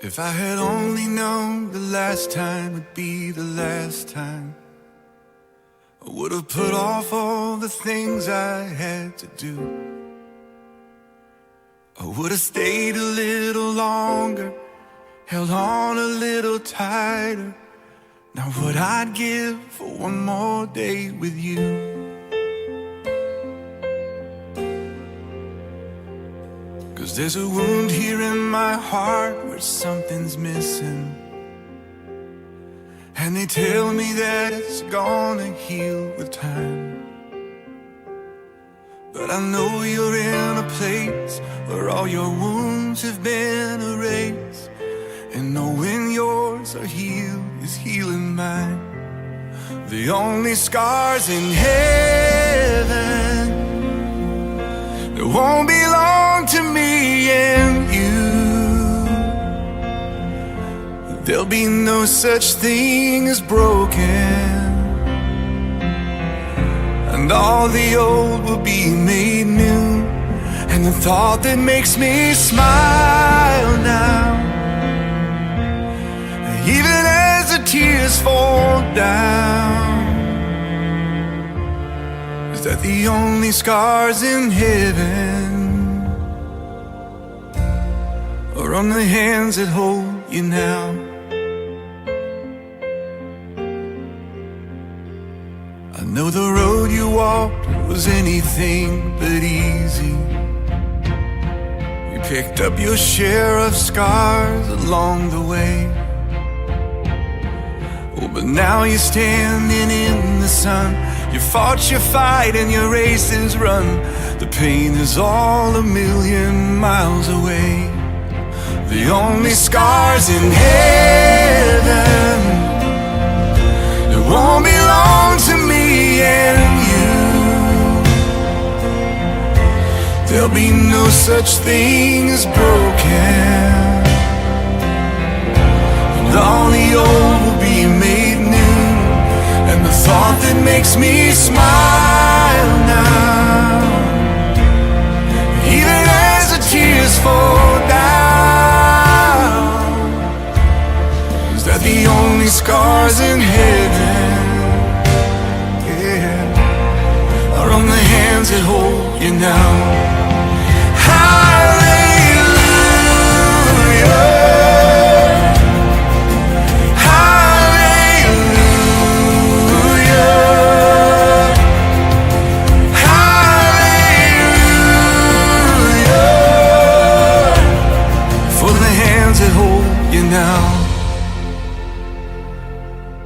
If I had only known the last time would be the last time, I would have put off all the things I had to do. I would have stayed a little longer, held on a little tighter. Now what I'd give for one more day with you. Cause there's a wound here in my heart where something's missing, and they tell me that it's gonna heal with time. But I know you're in a place where all your wounds have been erased, and knowing yours are healed is healing mine. The only scars in heaven that won't belong to me and you. There'll be no such thing as broken, and all the old will be made new. And the thought that makes me smile now, even as the tears fall down, is that the only scars in heaven are on the hands that hold you now. I know the road you walked was anything but easy. You picked up your share of scars along the way. Oh, but now you're standing in the sun. You fought your fight and your race is run. The pain is all a million miles away. The only scars in heaven that won't belong to me and you. There'll be no such thing as broken, and all the old will be made new. And the thought that makes me smile now, even as the tears fall down, is that the only scars in heaven, yeah, are on the hands that hold you now.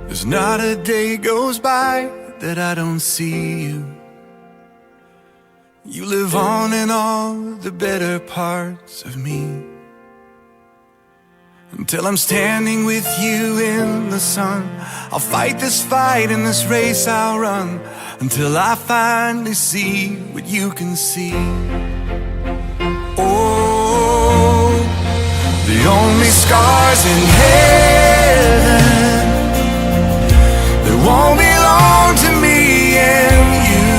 There's not a day goes by that I don't see you. You live on in all the better parts of me, until I'm standing with you in the sun. I'll fight this fight and this race I'll run, until I finally see what you can see. Oh, the only scars in heaven won't belong to me and you.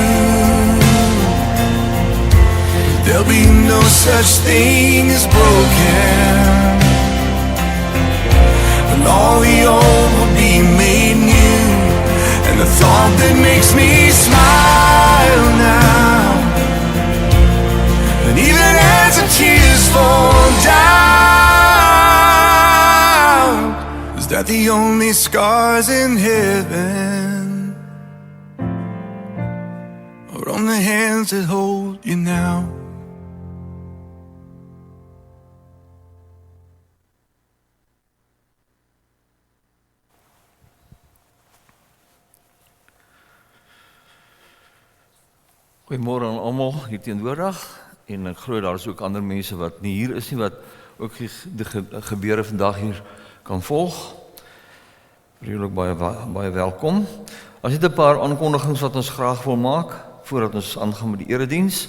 There'll be no such thing as broken, and all the old will be made new. And the thought that makes me smile now, and even as the tears fall down, is that the only scars in heaven are on the hands that hold you now. Goeiemôre aan almal hier teenwoordig, en ek glo daar is ook ander mense wat nie hier is nie, wat ook die gebeure vandag hier kan volg. Vir julle ook baie welkom. As dit 'n paar aankondigings wat ons graag wil maak voordat ons aangaan met die erediens.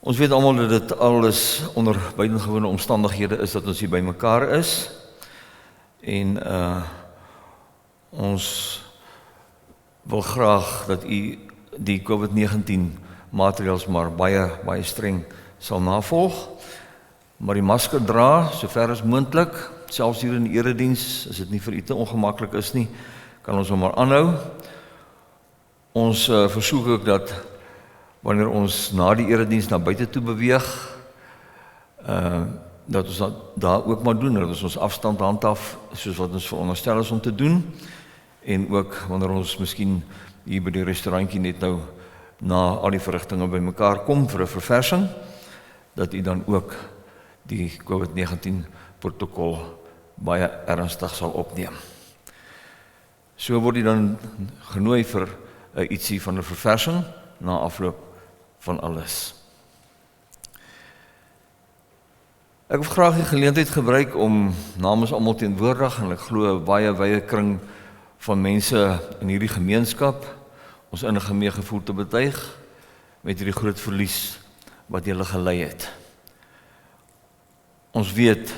Ons weet almal dat dit alles onder buitengewone omstandighede is dat ons hier bymekaar is. En ons wil graag dat u die COVID-19 maatreëls maar baie streng sal navolg. maar die masker dra, sover as moontlik, selfs hier in die erediens, as dit nie vir u te ongemaklik is nie, kan ons hom maar aanhou. Ons versoek ook dat, wanneer ons na die erediens na buite toe beweeg, dat ons daar ook maar doen, dat ons afstand handhaaf, soos wat ons veronderstel is om te doen, en ook wanneer ons miskien hier by die restaurantjie net nou na al die verrigtinge by mekaar kom vir 'n verversing, dat u dan ook die COVID-19 protokol baie ernstig sal opneem. So word u dan genooi vir ietsie van 'n verversing na afloop van alles. Ek wil graag die geleentheid gebruik om namens almal teenwoordig, en ek glo 'n baie wye kring van mense in hierdie gemeenskap, ons innige meegevoel te betuig met hierdie groot verlies wat julle gelei het. Ons weet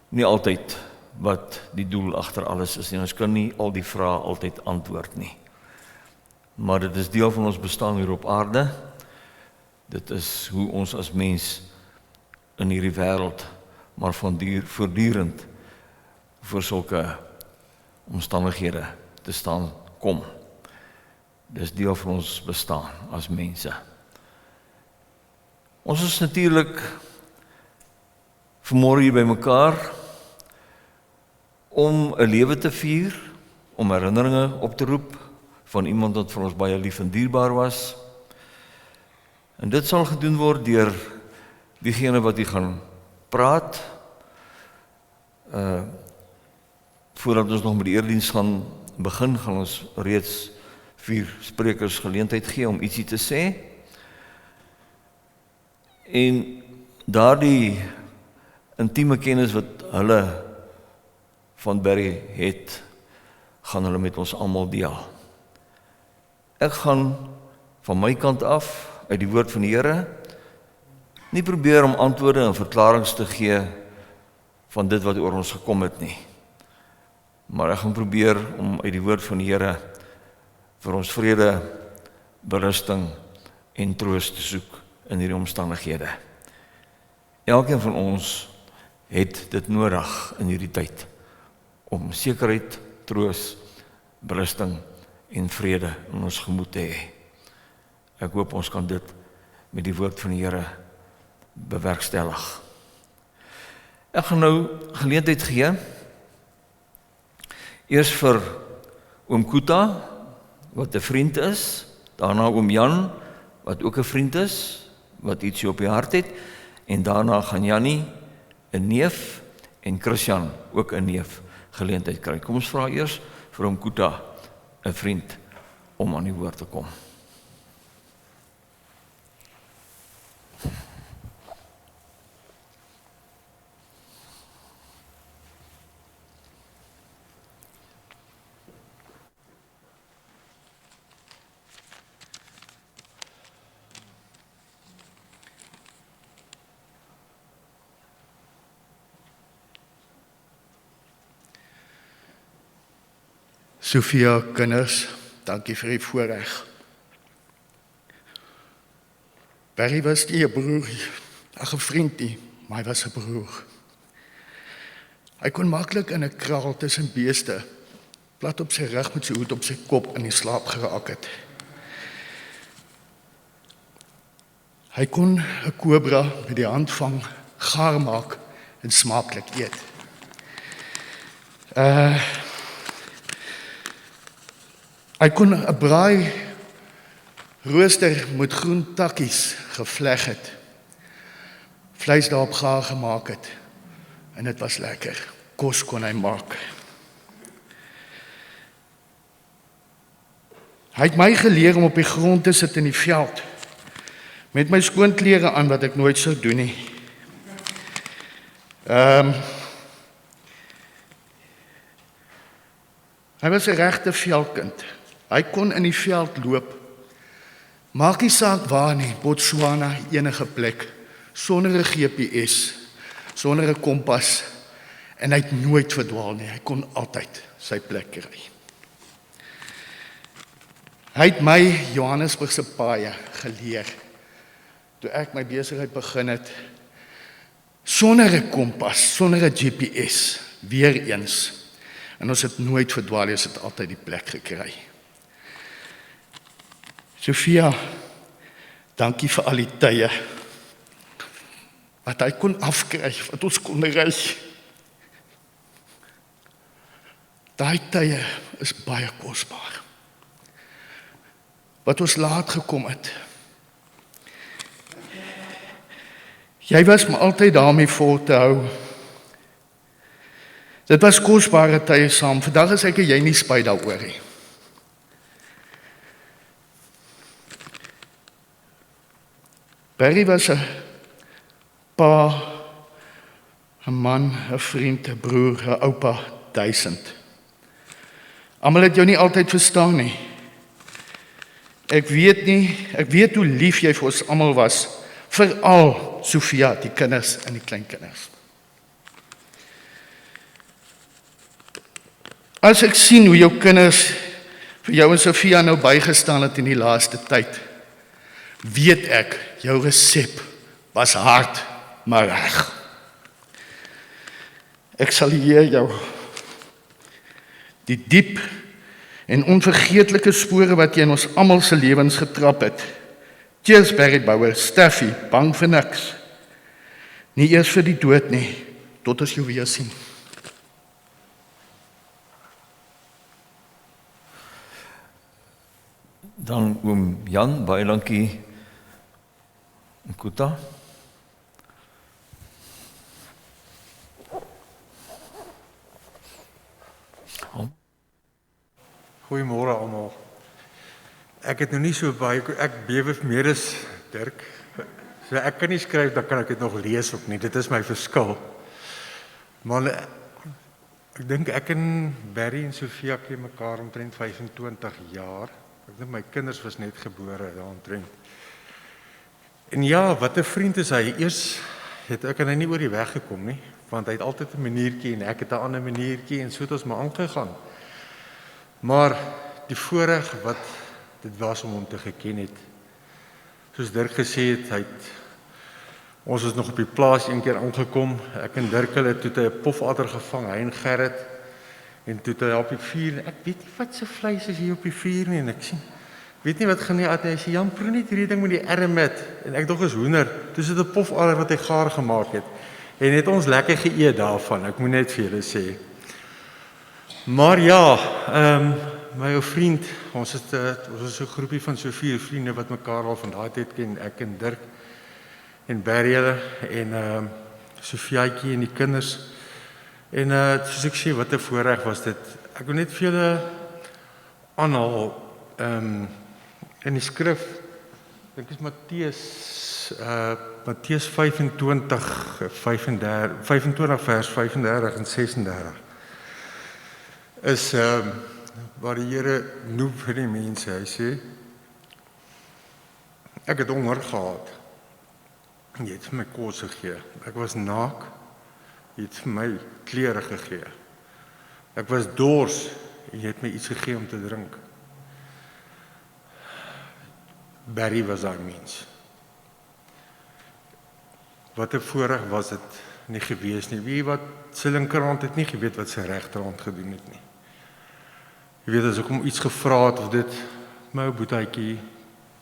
nie altyd wat die doel agter alles is nie. Ons kan nie al die vrae altyd antwoord nie. Maar dit is deel van ons bestaan hier op aarde. Dit is hoe ons as mens in hierdie wêreld maar voortdurend voor sulke omstandighede te staan kom. Dis deel van ons bestaan as mense. Ons is natuurlik vanmôre hier by mekaar om 'n lewe te vier, om herinneringe op te roep van iemand wat vir ons baie lief en dierbaar was. En dit sal gedoen word deur diegene wat hier gaan praat, voordat ons nog met die erediens gaan begin, gaan ons reeds 4 sprekers geleentheid gee om ietsie te sê. En daardie intieme kennis wat hulle van Barry het, gaan hulle met ons almal deel. Ek gaan van my kant af, uit die woord van die Here, nie probeer om antwoorde en verklaringe te gee van dit wat oor ons gekom het nie. Maar ek gaan probeer om uit die woord van die Here vir ons vrede, berusting en troos te soek in hierdie omstandighede. Elkeen van ons het dit nodig in hierdie tyd om sekerheid, troos, berusting en vrede in ons gemoed te hê. Ek hoop ons kan dit met die woord van die Here bewerkstellig. Ek gaan nou geleentheid gee, eers vir oom Kuta, wat 'n vriend is, daarna oom Jan, wat ook 'n vriend is, wat ietsie op die hart het, en daarna gaan Jannie, 'n neef, en Christian, ook 'n neef, geleentheid kry. Kom ons vra eers vir oom Kuta, 'n vriend, om aan die woord te kom. Sofia, kinders, dankie vir die voorreg. Barry was nie 'n broer, 'n vriend nie, maar hy was 'n broer. Hy kon maklik in 'n kraal tussen beeste, plat op sy rug met sy hoed op sy kop in die slaap geraak het. Hy kon 'n kobra met die hand vang, gaar maak en smaaklik eet. Hy kon 'n braai rooster met groen takkies gevleg het, vleis daarop gaar gemaak het, en dit was lekker. Kos kon hy maak. Hy het my geleer om op die grond te sit in die veld, met my skoonklere aan, wat ek nooit sou doen nie. Hy was 'n regte veldkind. Hy kon in die veld loop. Maak nie saak waar nie, Botswana, enige plek, sonder 'n GPS, sonder 'n kompas, en hy het nooit verdwaal nie. Hy kon altyd sy plek kry. Hy het my Johannesburgse paaie geleer. Toe ek my besigheid begin het, Sonder 'n kompas, sonder 'n GPS, weer eens. En ons het nooit verdwaal, ons het altyd die plek gekry. Sofia, dankie vir al die tye wat hy kon afkry, wat ons kon ry. Daai tye is baie kosbaar. Wat ons laat gekom het. Jy was maar altyd daarmee vol te hou. Dit was kosbare tye saam. Vandag is ek en jy nie spyt daaroor nie. Barry was 'n pa, 'n man, 'n vriend, 'n broer, 'n oupa, 1000. Almal het jou nie altyd verstaan nie. Ek weet hoe lief jy vir ons almal was, veral Sofia, die kinders en die kleinkinders. As ek sien hoe jou kinders vir jou en Sofia nou bygestaan het in die laaste tyd, weet ek, jou resep was hard, maar reg. Ek sal leer jou die diep en onvergeetlike spore wat jy in ons almal se lewens getrap het. Cheers Barry Bouwer, Steffi, bang vir niks. Nie eers vir die dood nie, tot ons jou weer sien. Dan oom Jan, baie dankie. Nkuta. Goeiemôre almal. Ek het nou nie so baie, ek bewe meer as Dirk. So ek kan nie skryf, dan kan ek dit nog lees ook nie. Dit is my verskil. Maar ek dink ek en Barry en Sofia ken mekaar omtrent 25 jaar. Ek dink my kinders was net gebore daaromtrent. En ja, wat 'n vriend is hy. Eers het ek en hy nie oor die weg gekom nie, want hy het altyd 'n maniertjie en ek het 'n ander maniertjie en so het ons maar aangegaan. Maar die voorreg wat dit was om hom te geken het. Soos Dirk gesê het, ons is nog op die plaas een keer aangekom. Ek en Dirk het toe 'n pofadder gevang, hy en Gerrit. En toe hy op die vuur, ek weet nie wat se vleis is hier op die vuur nie, en ek sien, weet nie wat gaan nie, hy sê, Jan, proe net hierdie ding met die ermet, en ek dog is hoender, toe sit 'n pofadder wat hy gaar gemaak het, en het ons lekker geëet daarvan, ek moet net vir julle sê. Maar ja, my ou vriend, ons is 'n groepie van so 4 vriende wat mekaar al van daai tyd ken, ek en Dirk, en Barry en Sofiaatjie en die kinders. En soos ek sê, wat 'n voorreg was dit. Ek wil net vir julle aanhaal in die skrif, dink is Matteus 25 vers 35 en 36 is waar die Here noem vir die mense. Hy sê, ek het honger gehad en jy het vir my kos gegee. Ek was naak, jy het vir my klere gegee. Ek was dors en jy het my iets gegee om te drink. Barry was daai mens. Wat 'n voorreg was dit nie gewees nie. Wie wat sy linkerhand het nie geweet wat sy regterhand gedoen het nie. Jy weet, as ek hom iets gevra het of dit, my ou boetjie,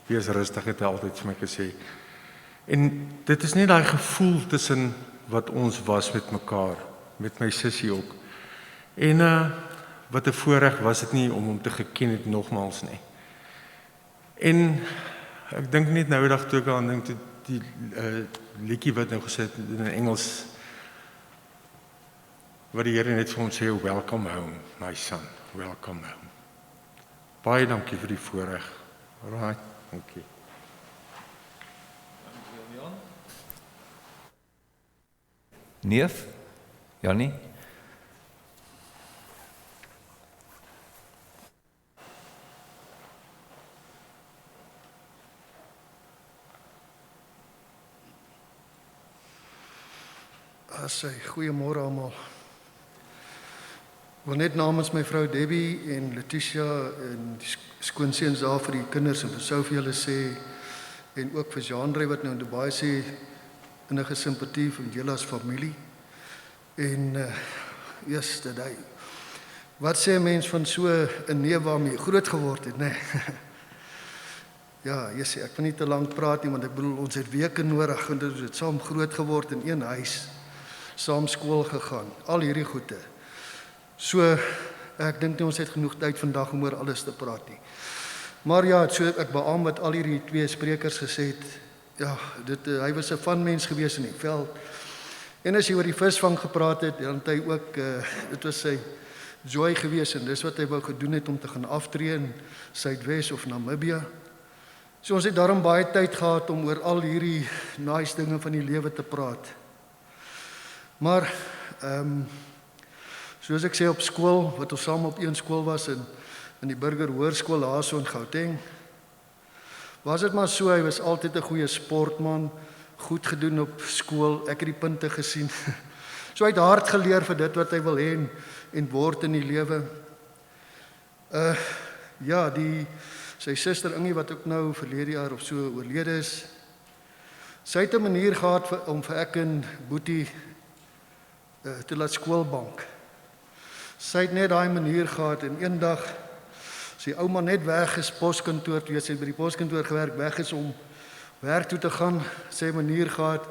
wees rustig, het hy altyd vir my gesê. En dit is net daai gevoel tussen wat ons was met mekaar, met my sussie ook. En wat 'n voorreg was dit nie om hom te geken het nogmaals nie. En ek dink net nou die dag toe ek aan dink toe die liedjie wat nou gesê het in Engels, wat die Here net vir ons sê, welcome home, my son, welcome home. Baie dankie vir die voorreg. Alright, dankie. Neef, Jannie. Goeiemôre almal. Ek wil net namens my vrou Debbie en Letitia en die skoonseuns daar vir die kinders en vir Sofie hulle sê, en ook vir Jean-André wat nou in Dubai sê, innige simpatie vir julle as familie. En yes, dit hy. Wat sê 'n mens van so 'n neef waarmee jy groot geword het, né? Ja, yes, ek wil nie te lank praat nie, want ek bedoel ons het weke nodig en ons het saam groot geword in een huis, saam skool gegaan, al hierdie goede. So ek dink nie ons het genoeg tyd vandag om oor alles te praat nie. Maar ja, so ek beamoen wat al hierdie twee sprekers gesê het. Ja, hy was 'n vanmens gewees in die veld. En as hy oor die visvang gepraat het, dan het hy ook dit was sy joy gewees en dis wat hy wou gedoen het om te gaan aftree in Suidwes of Namibië. So ons het daarom baie tyd gehad om oor al hierdie nice dinge van die lewe te praat. Maar soos ek sê op skool, wat ons saam op een skool was in die Burger Hoërskool daar so in Gauteng, was dit maar so, hy was altyd 'n goeie sportman, goed gedoen op skool, ek het die punte gesien. So hy het hard geleer vir dit wat hy wil hê en word in die lewe. Ja, sy suster Ingie wat ook nou verlede jaar of so oorlede is, sy het 'n manier gehad om vir ek en Boetie te laat skoolbank. Sy het net daai manier gehad en eendag sy ouma net weg is poskantoor toe, sy het by die poskantoor gewerk, weg is om werk toe te gaan, sy het 'n manier gehad.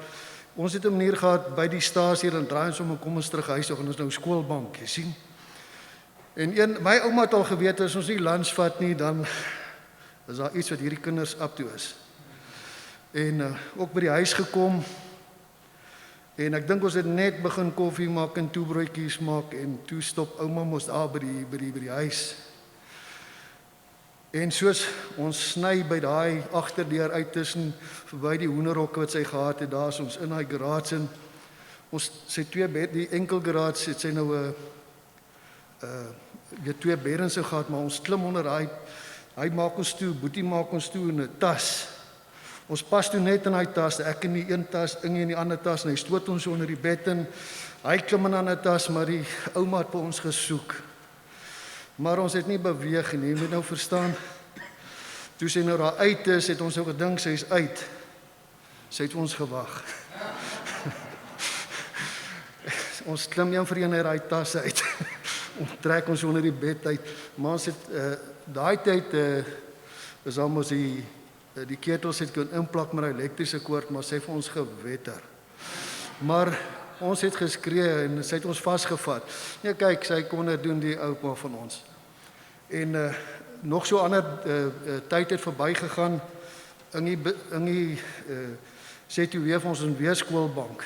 Ons het 'n manier gehad by die stasie en draai ons om en kom ons terug huis toe en ons nou skoolbank, jy sien. En my ouma het al geweet as ons nie lunch vat nie, dan is daar iets wat hierdie kinders up toe is. En ook by die huis gekom. En ek dink ons het net begin koffie maak en toebroodjies maak en toe stop ouma mos daar by die huis. En soos ons sny by daai agterdeur uit tussen verby die hoenderhokke wat sy gehad het, daar is ons in daai garage in. Ons sy twee bed, die enkel garage het sy nou twee beddens gehad, maar ons klim onder hy maak ons toe, Boetie maak ons toe in 'n tas. Ons pas toe net in hy tas, ek in die een tas, Ingie in die ander tas en hy stoot ons onder die bed in. Hy klim in 'n ander tas, maar die ouma het vir ons gesoek. Maar ons het nie beweeg nie, jy moet nou verstaan. Toe sy nou daar uit is, het ons nou gedink sy is uit. Sy het ons gewag. Ons klim een vir een uit daai tas uit. Ons trek ons onder die bed uit. Maar ons het daai tyd is almos die ketels het kon inplak met 'n elektriese koord, maar sy het vir ons gewetter. Maar ons het geskree en sy het ons vasgevat. Nee, kyk, sy kon dit doen, die oupa van ons. En nog so ander tyd het verbygegaan. Ingie sê toe weer vir ons in weer skoolbank.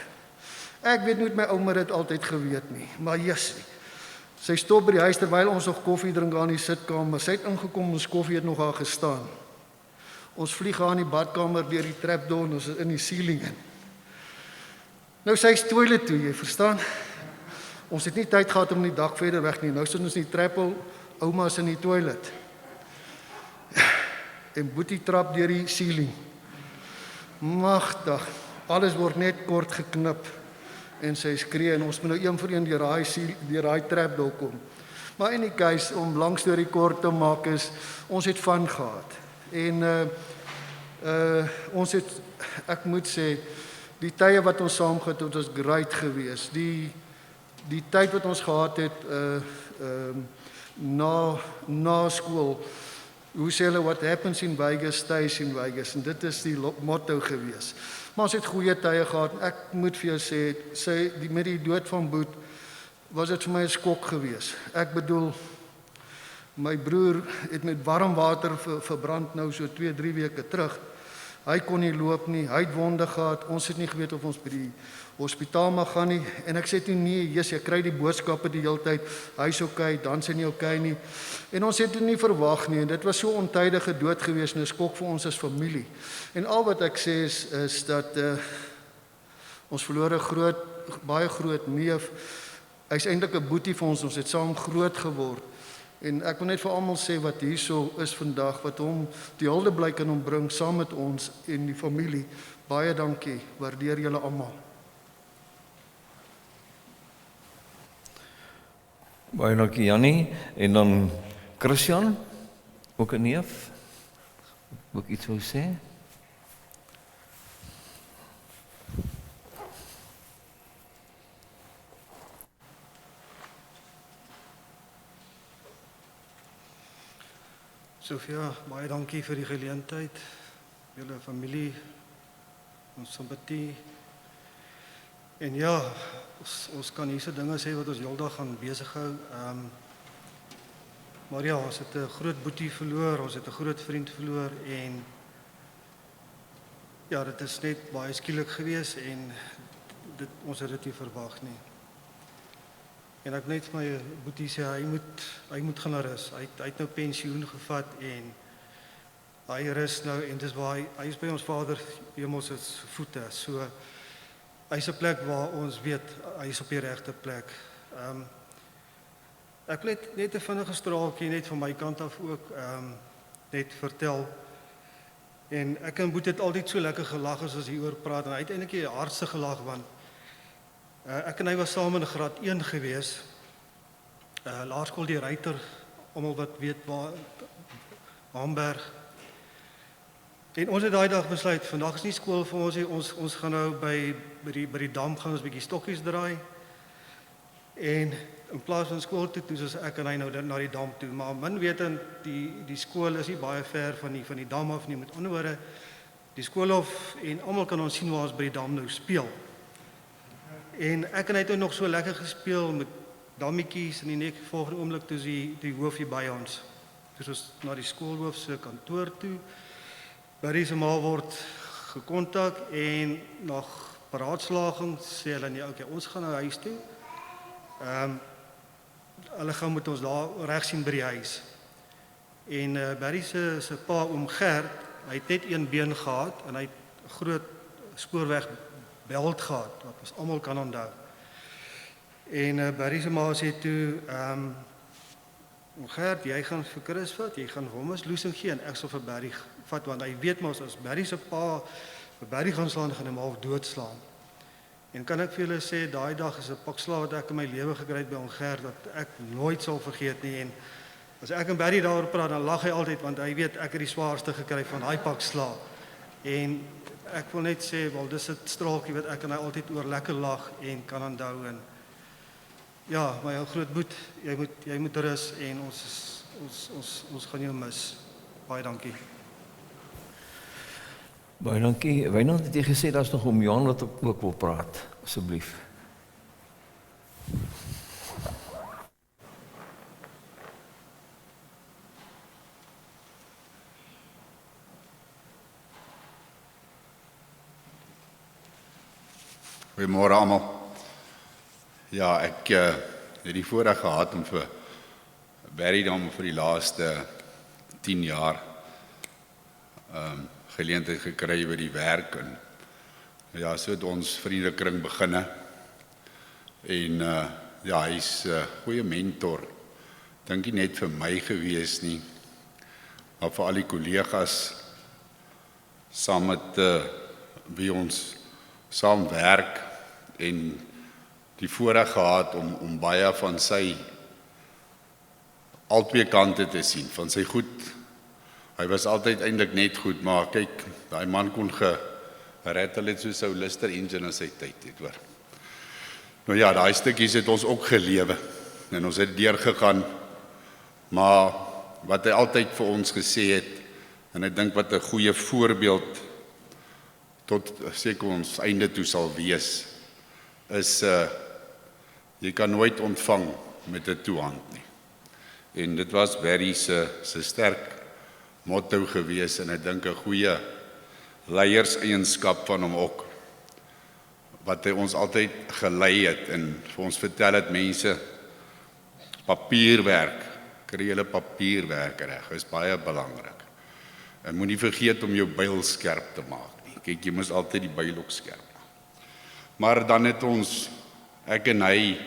Ek weet nie my ouma dit altyd geweet nie, maar jessie. Sy stop by die huis terwyl ons nog koffie drink aan die sitkamer. Sy het ingekom, ons koffie het nog daar gestaan. Ons vlieg aan die badkamer deur die trapdoor en ons is in die ceiling in. Nou sy is toilet toe, jy verstaan? Ons het nie tyd gehad om die dak verder weg nie. Nou sit ons in die trappel, ouma is in die toilet. En Boetie trap deur die ceiling. Magtig, alles word net kort geknip. En sy skree en ons moet nou een vir een deur daai trapdoor kom. Maar in die case, om lang storie kort te maak is, ons het van gehad. En ons het, ek moet sê, die tye wat ons saam gehad het, was great geweest. Die tyd wat ons gehad het na skool, hoe sê hulle, what happens in Vegas stays in Vegas, en dit is die motto geweest. Maar ons het goeie tye gehad. Ek moet vir jou sê, met die dood van Boet was dit vir my 'n skok geweest. Ek bedoel, my broer het met warm water verbrand nou so 2-3 weke terug. Hy kon nie loop nie, hy het wonde gehad. Ons het nie geweet of ons by die hospitaal mag gaan nie. En ek sê toe nee, jy kry die boodskappe die hele tyd. Hy's okay, dan sê nie okay nie. En ons het dit nie verwag nie en dit was so ontydige dood geweest en 'n skok vir ons as familie. En al wat ek sê is dat ons verloor 'n baie groot neef. Hy's eintlik 'n boetie vir ons. Ons het saam groot geword. En ek wil net vir almal sê wat hierso is vandag, wat hom die hulde bly kan hom bring saam met ons en die familie. Baie dankie. Waardeer julle almal. Baie dankie Jannie. En dan Christian, ook 'n neef. Ook iets wou sê? Sofia, baie dankie vir die geleentheid. Julle familie, ons simpatie. En ja, ons kan hierse dinge sê wat ons heeldag gaan besig hou. Maar ja, ons het 'n groot boetie verloor, ons het 'n groot vriend verloor en ja, dit is net baie skielik gewees en ons het dit nie verwag nie. En ek net vir my boetie sê hy moet gaan rus. Hy het nou pensioen gevat en hy rus nou en dis waar hy is by ons Vader Hemels se voete. So hy's 'n plek waar ons weet hy is op die regte plek. Ek wil net 'n vinnige straaltjie net van my kant af ook net vertel. En ek en Boet het altyd so lekker gelag as ons hieroor praat en hy het eintlik 'n hardste gelag want ek en hy was saam in graad 1 gewees. Laerskool die Ruiter, almal wat weet waar Hamburg. En ons het daai dag besluit, vandag is nie skool vir ons nie, ons gaan nou by die dam gaan ons bietjie stokkies draai. En in plaas van skool toe, soos ek en hy nou na die dam toe, maar min wetend die skool is nie baie ver van die dam af nie. Met ander woorde, die skoolhof en almal kan ons sien waar ons by die dam nou speel. En ek en hy het nog so lekker gespeel met dammetjies en die nek volgende oomblik toe die hoof hier by ons. Toe ons na die skoolhoof se kantoor toe. Barry se ma word gekontak en na beraadslaging sê hulle nee, okay, ons gaan na huis toe. Hulle gaan met ons daar reg sien by die huis. En Barry se pa oom Gert, hy het net een been gehad en hy het 'n groot spoorweg beld gehad wat ons almal kan onthou. En Barry se ma sê toe oom Gert, jy gaan vir Chris vat, jy gaan vir hom 'n loosing gee en ek sal vir Barry vat want hy weet mos as Barry se pa vir Barry gaan slaan, gaan hom half doodslaan. En kan ek vir julle sê, daai dag is 'n pak slaag wat ek in my lewe gekry het by oom Gert wat ek nooit sal vergeet nie. En as ek en Barry daaroor praat, dan lag hy altyd want hy weet ek het die swaarste gekry van daai pak slaag. En ek wil net sê, wel dis 'n straaltjie wat ek en hy altyd oor lekker lag en kan onthou en ja, my ou groot boet, jy moet rus en ons gaan jou mis. Baie dankie. Baie dankie. Wynand het jy gesê daar's nog om Johan wat ook wil praat, asseblief. Goeiemôre almal. Ja, ek het die voorreg gehad om vir Barry dan vir die laaste 10 jaar geleentheid gekry by die werk en ja, so het ons vriendekring beginne. En ja, hy's 'n goeie mentor. Dink nie net vir my gewees nie, maar vir al die kollegas saam met wie ons saam werk en die voorreg gehad om baie van sy albei kante te sien, van sy goed. Hy was altyd eintlik net goed, maar kyk, daai man kon gered het soos 'n Lister engine in sy tyd, het hoor. Nou ja, daai stukkies het ons ook gelewe en ons het deurgegaan, maar wat hy altyd vir ons gesê het en ek dink wat 'n goeie voorbeeld tot seker ons einde toe sal wees, is jy kan nooit ontvang met 'n toehand nie. En dit was Barry se sterk motto gewees en ek dink 'n goeie leierseienskap van hom ook, wat hy ons altyd gelei het en vir ons vertel het mense, papierwerk, kry julle papierwerk reg, is baie belangrik. En moenie vergeet om jou byl skerp te maak. Kyk, jy moet altyd die byl ook skerp maak. Maar dan het ons, ek en hy,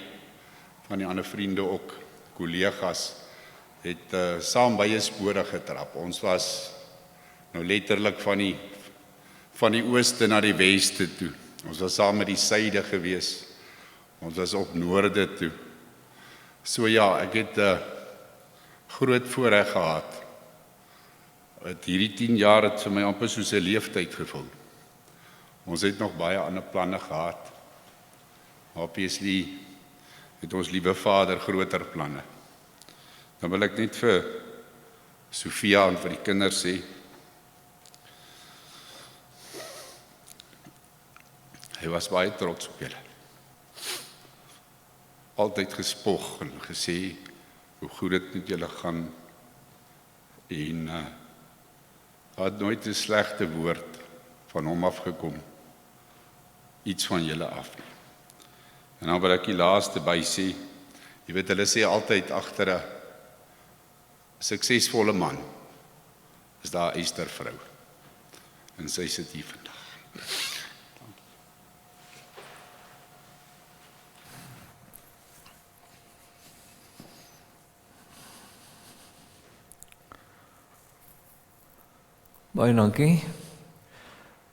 van die ander vriende ook, kollegas, het saam baie spore getrap. Ons was nou letterlik van die ooste na die weste toe. Ons was saam met die suide gewees. Ons was op noorde toe. So ja, ek het groot voorreg gehad. Hierdie 10 jaar het vir my amper soos 'n leeftyd gevoel. Ons het nog baie ander planne gehad. Obviously het ons liewe Vader groter planne. Dan wil ek net vir Sofia en vir die kinders sê, hy was baie trots op julle. Altyd gespog en gesê hoe goed dit met julle gaan en had nooit 'n slegte woord van hom afgekom, iets van julle af nie. En dan wil ek die laaste by sê, jy weet hulle sê altyd agter 'n suksesvolle man is daar 'n Estervrou en sy sit hier vandag. Baie dankie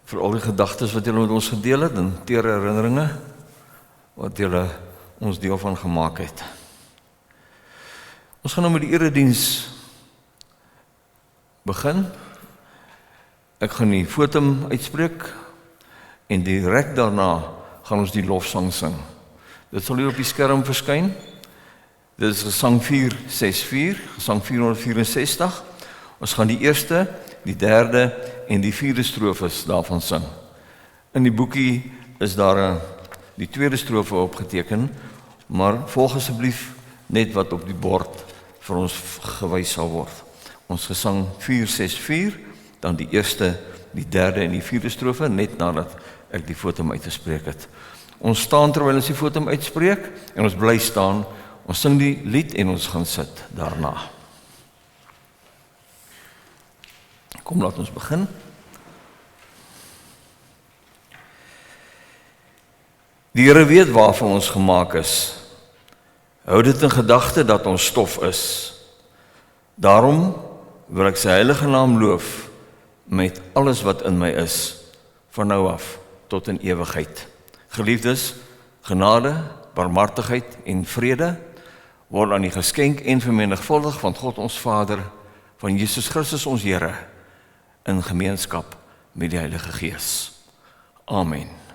vir al die gedagtes wat julle met ons gedeel het en teere herinneringe wat julle ons deel van gemaak het. Ons gaan nou met die erediens begin. Ek gaan die fotum uitspreek en direk daarna gaan ons die lofsang sing. Dit sal hier op die skerm verskyn. Dit is gesang 464, gesang 464. Ons gaan die eerste, die derde en die vierde strofes daarvan sing. In die boekie is daar die tweede strofe opgeteken, maar volg asseblief net wat op die bord vir ons gewys sal word. Ons gesang 464, dan die eerste, die derde en die vierde strofe, net nadat ek die fotum uitgespreek het. Ons staan terwyl ons die fotum uitspreek, en ons bly staan, ons sing die lied en ons gaan sit daarna. Kom, laat ons begin. Die Here weet waarvan ons gemaak is. Hou dit in gedagte dat ons stof is. Daarom wil ek sy heilige naam loof met alles wat in my is, van nou af tot in ewigheid. Geliefdes, genade, barmhartigheid en vrede word aan die geskenk en vermenigvuldig van God ons Vader, van Jesus Christus ons Here, in gemeenskap met die Heilige Gees. Amen.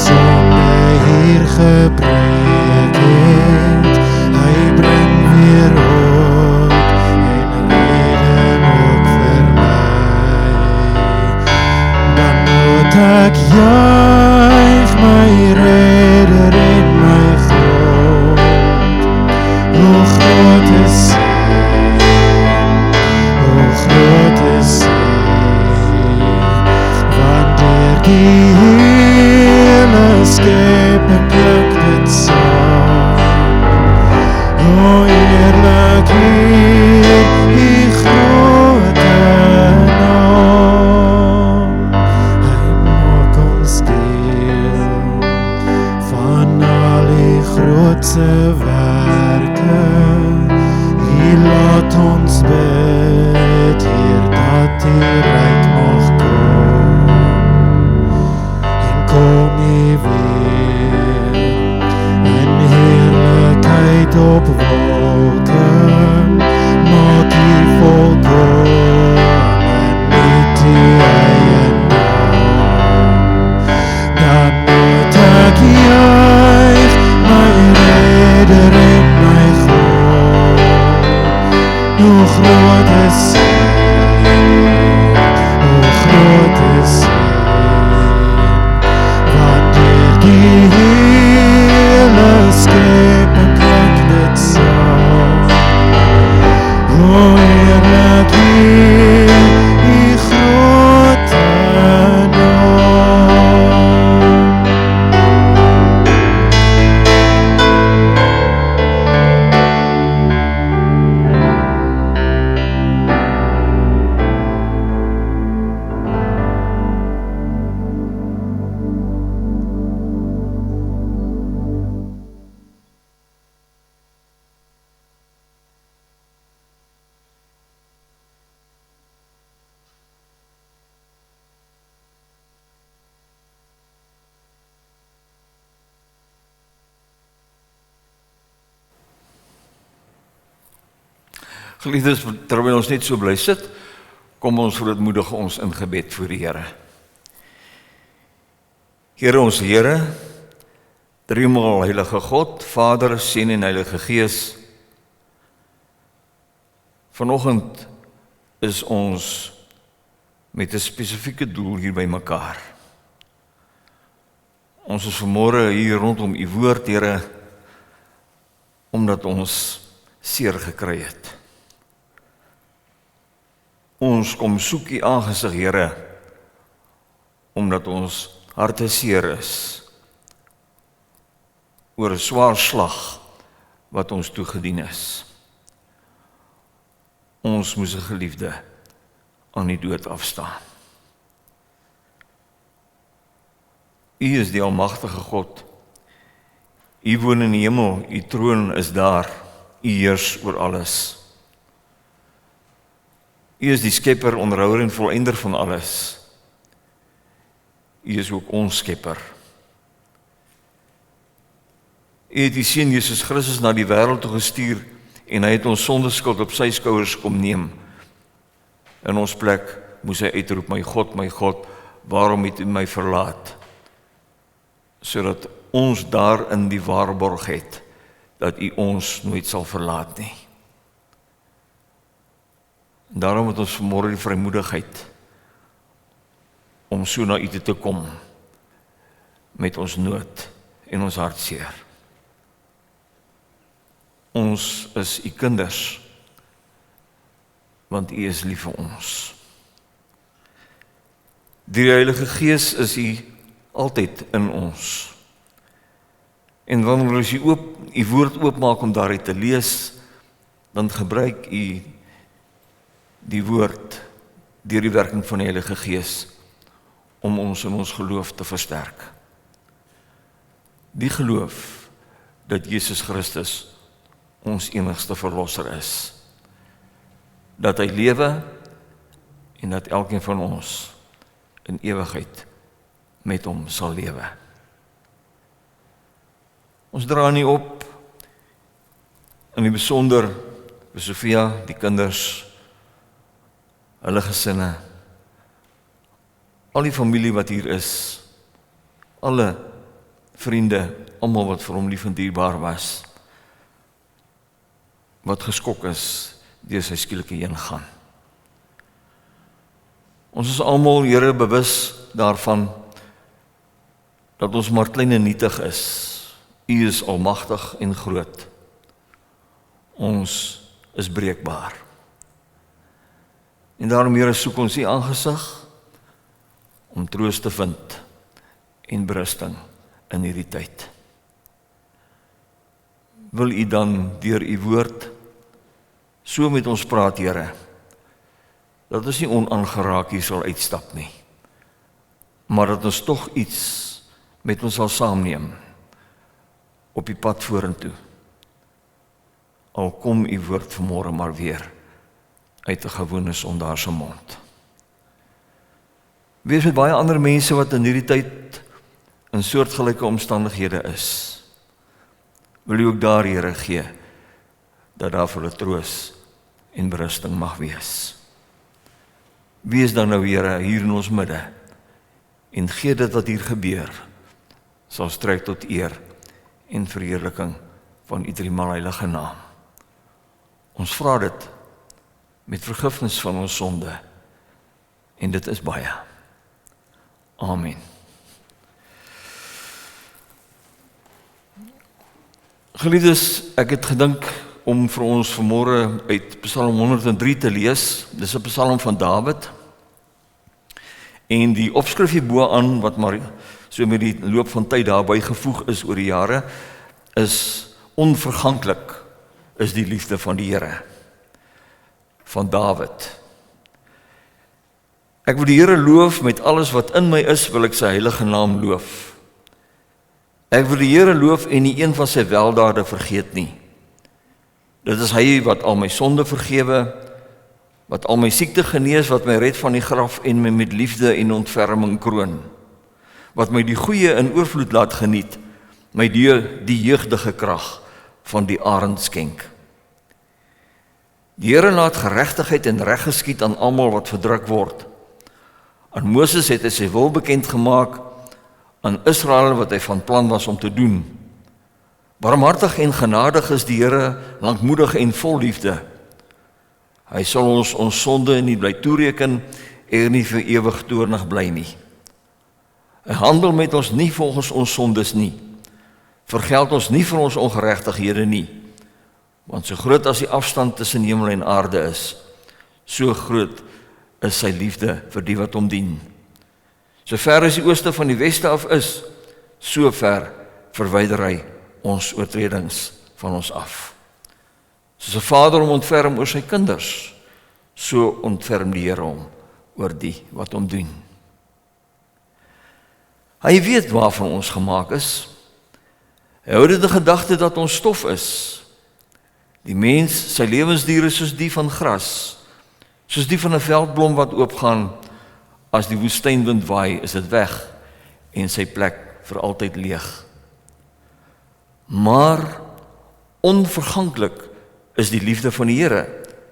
Song se werke. Hier laat ons bid, Heer, dat die ryk mag kom. En kom U weer in heerlikheid op wolken. Maak U volkomen met U eie naam. Dan moet ek juig, my Redder en my God. Hoe groot is U, hoe groot is U, want deur die hele skepping klink dit saam. O heerlik U grote naam. Geliefdes, terwyl ons net so bly sit, kom ons verootmoedig ons in gebed voor die Here. Here ons Here, driemaal heilige God, Vader, Seun en Heilige Gees, vanoggend is ons met 'n spesifieke doel hier by mekaar. Ons is vanmôre hier rondom U woord, Here, omdat ons seer gekry het. Ons kom soek U aangesig, Here, omdat ons harte seer is oor 'n swaar slag wat ons toegedien is. Ons moes 'n geliefde aan die dood afstaan. U is die almagtige God. U woon in die hemel, U troon is daar, U heers oor alles. U is die skepper, onderhouer en volëinder van alles. U is ook ons skepper. U het die Seun Jesus Christus na die wêreld toe gestuur en hy het ons sondeskuld op sy skouers kom neem. In ons plek moes hy uitroep, my God, waarom het U my verlaat? Sodat ons daarin die waarborg het, dat U ons nooit sal verlaat nie. En daarom het ons vanmôre die vrymoedigheid om so na U toe te kom met ons nood en ons hartseer. Ons is U kinders, want U is lief vir ons. Die Heilige Gees is U altyd in ons. En wanneer ons U woord oopmaak om daaruit te lees, dan gebruik U die woord deur die werking van die Heilige Gees om ons in ons geloof te versterk. Die geloof dat Jesus Christus ons enigste verlosser is. Dat hy lewe en dat elkeen van ons in ewigheid met hom sal lewe. Ons dra nie op in die besonder vir Sofia, die kinders, hulle gesinne, al die familie wat hier is, alle vriende, almal wat vir hom lief en dierbaar was, wat geskok is deur sy skielike heengaan. Ons is almal, Here, bewus daarvan dat ons maar klein en nietig is. U is almagtig en groot. Ons is breekbaar. En daarom, Here, soek ons U aangesig om troos te vind en berusting in hierdie tyd. Wil U dan deur U woord so met ons praat, Here, dat ons nie onaangeraak hier sal uitstap nie, maar dat ons tog iets met ons sal saamneem op die pad vorentoe. al kom u woord vanmôre maar weer uit 'n gewone sondaar se mond. Wees met baie ander mense wat in hierdie tyd in soortgelyke omstandighede is. Wil u ook daar, Here, gee, dat daar vir 'n troos en berusting mag wees. Wees dan nou, Here, hier in ons midde, en gee dit wat hier gebeur, sal strek tot eer en verheerliking van u driemaal heilige naam. Ons vra dit met vergifnis van ons sonde, en dit is baie. Amen. Geliefdes, ek het gedink om vir ons vanmôre uit Psalm 103 te lees. Dis 'n Psalm van Dawid. En die opskrif hierbo aan, wat maar so met die loop van tyd daarby gevoeg is oor die jare, is onverganklik is die liefde van die Here, van Dawid. Ek wil die Here loof met alles wat in my is, wil ek sy heilige naam loof. Ek wil die Here loof en nie een van sy weldade vergeet nie. Dit is hy wat al my sonde vergewe, wat al my siekte genees, wat my red van die graf en my met liefde en ontferming kroon, wat my die goeie in oorvloed laat geniet, my die jeugdige krag van die arend skenk. Die Here laat geregtigheid en reg geskied aan almal wat verdruk word. Aan Moses het hy sy wil bekend gemaak, aan Israel wat hy van plan was om te doen. Barmhartig en genadig is die Here, lankmoedig en vol liefde. Hy sal ons sonde nie bly toereken en nie vir ewig toornig bly nie. Hy handel met ons nie volgens ons sondes nie, vergeld ons nie vir ons ongeregtighede nie, want so groot as die afstand tussen hemel en aarde is, so groot is sy liefde vir die wat hom dien. So ver as die ooste van die weste af is, so ver verwyder hy ons oortredings van ons af. Soos 'n vader hom ontferm oor sy kinders, so ontferm die Here hom oor die wat hom dien. Hy weet waarvan ons gemaak is. Hy hou dit in gedagte dat ons stof is. Die mens, sy lewensduur is soos die van gras, soos die van 'n veldblom wat oopgaan. As die woestynwind waai, is dit weg en sy plek vir altyd leeg. Maar onverganklik is die liefde van die Here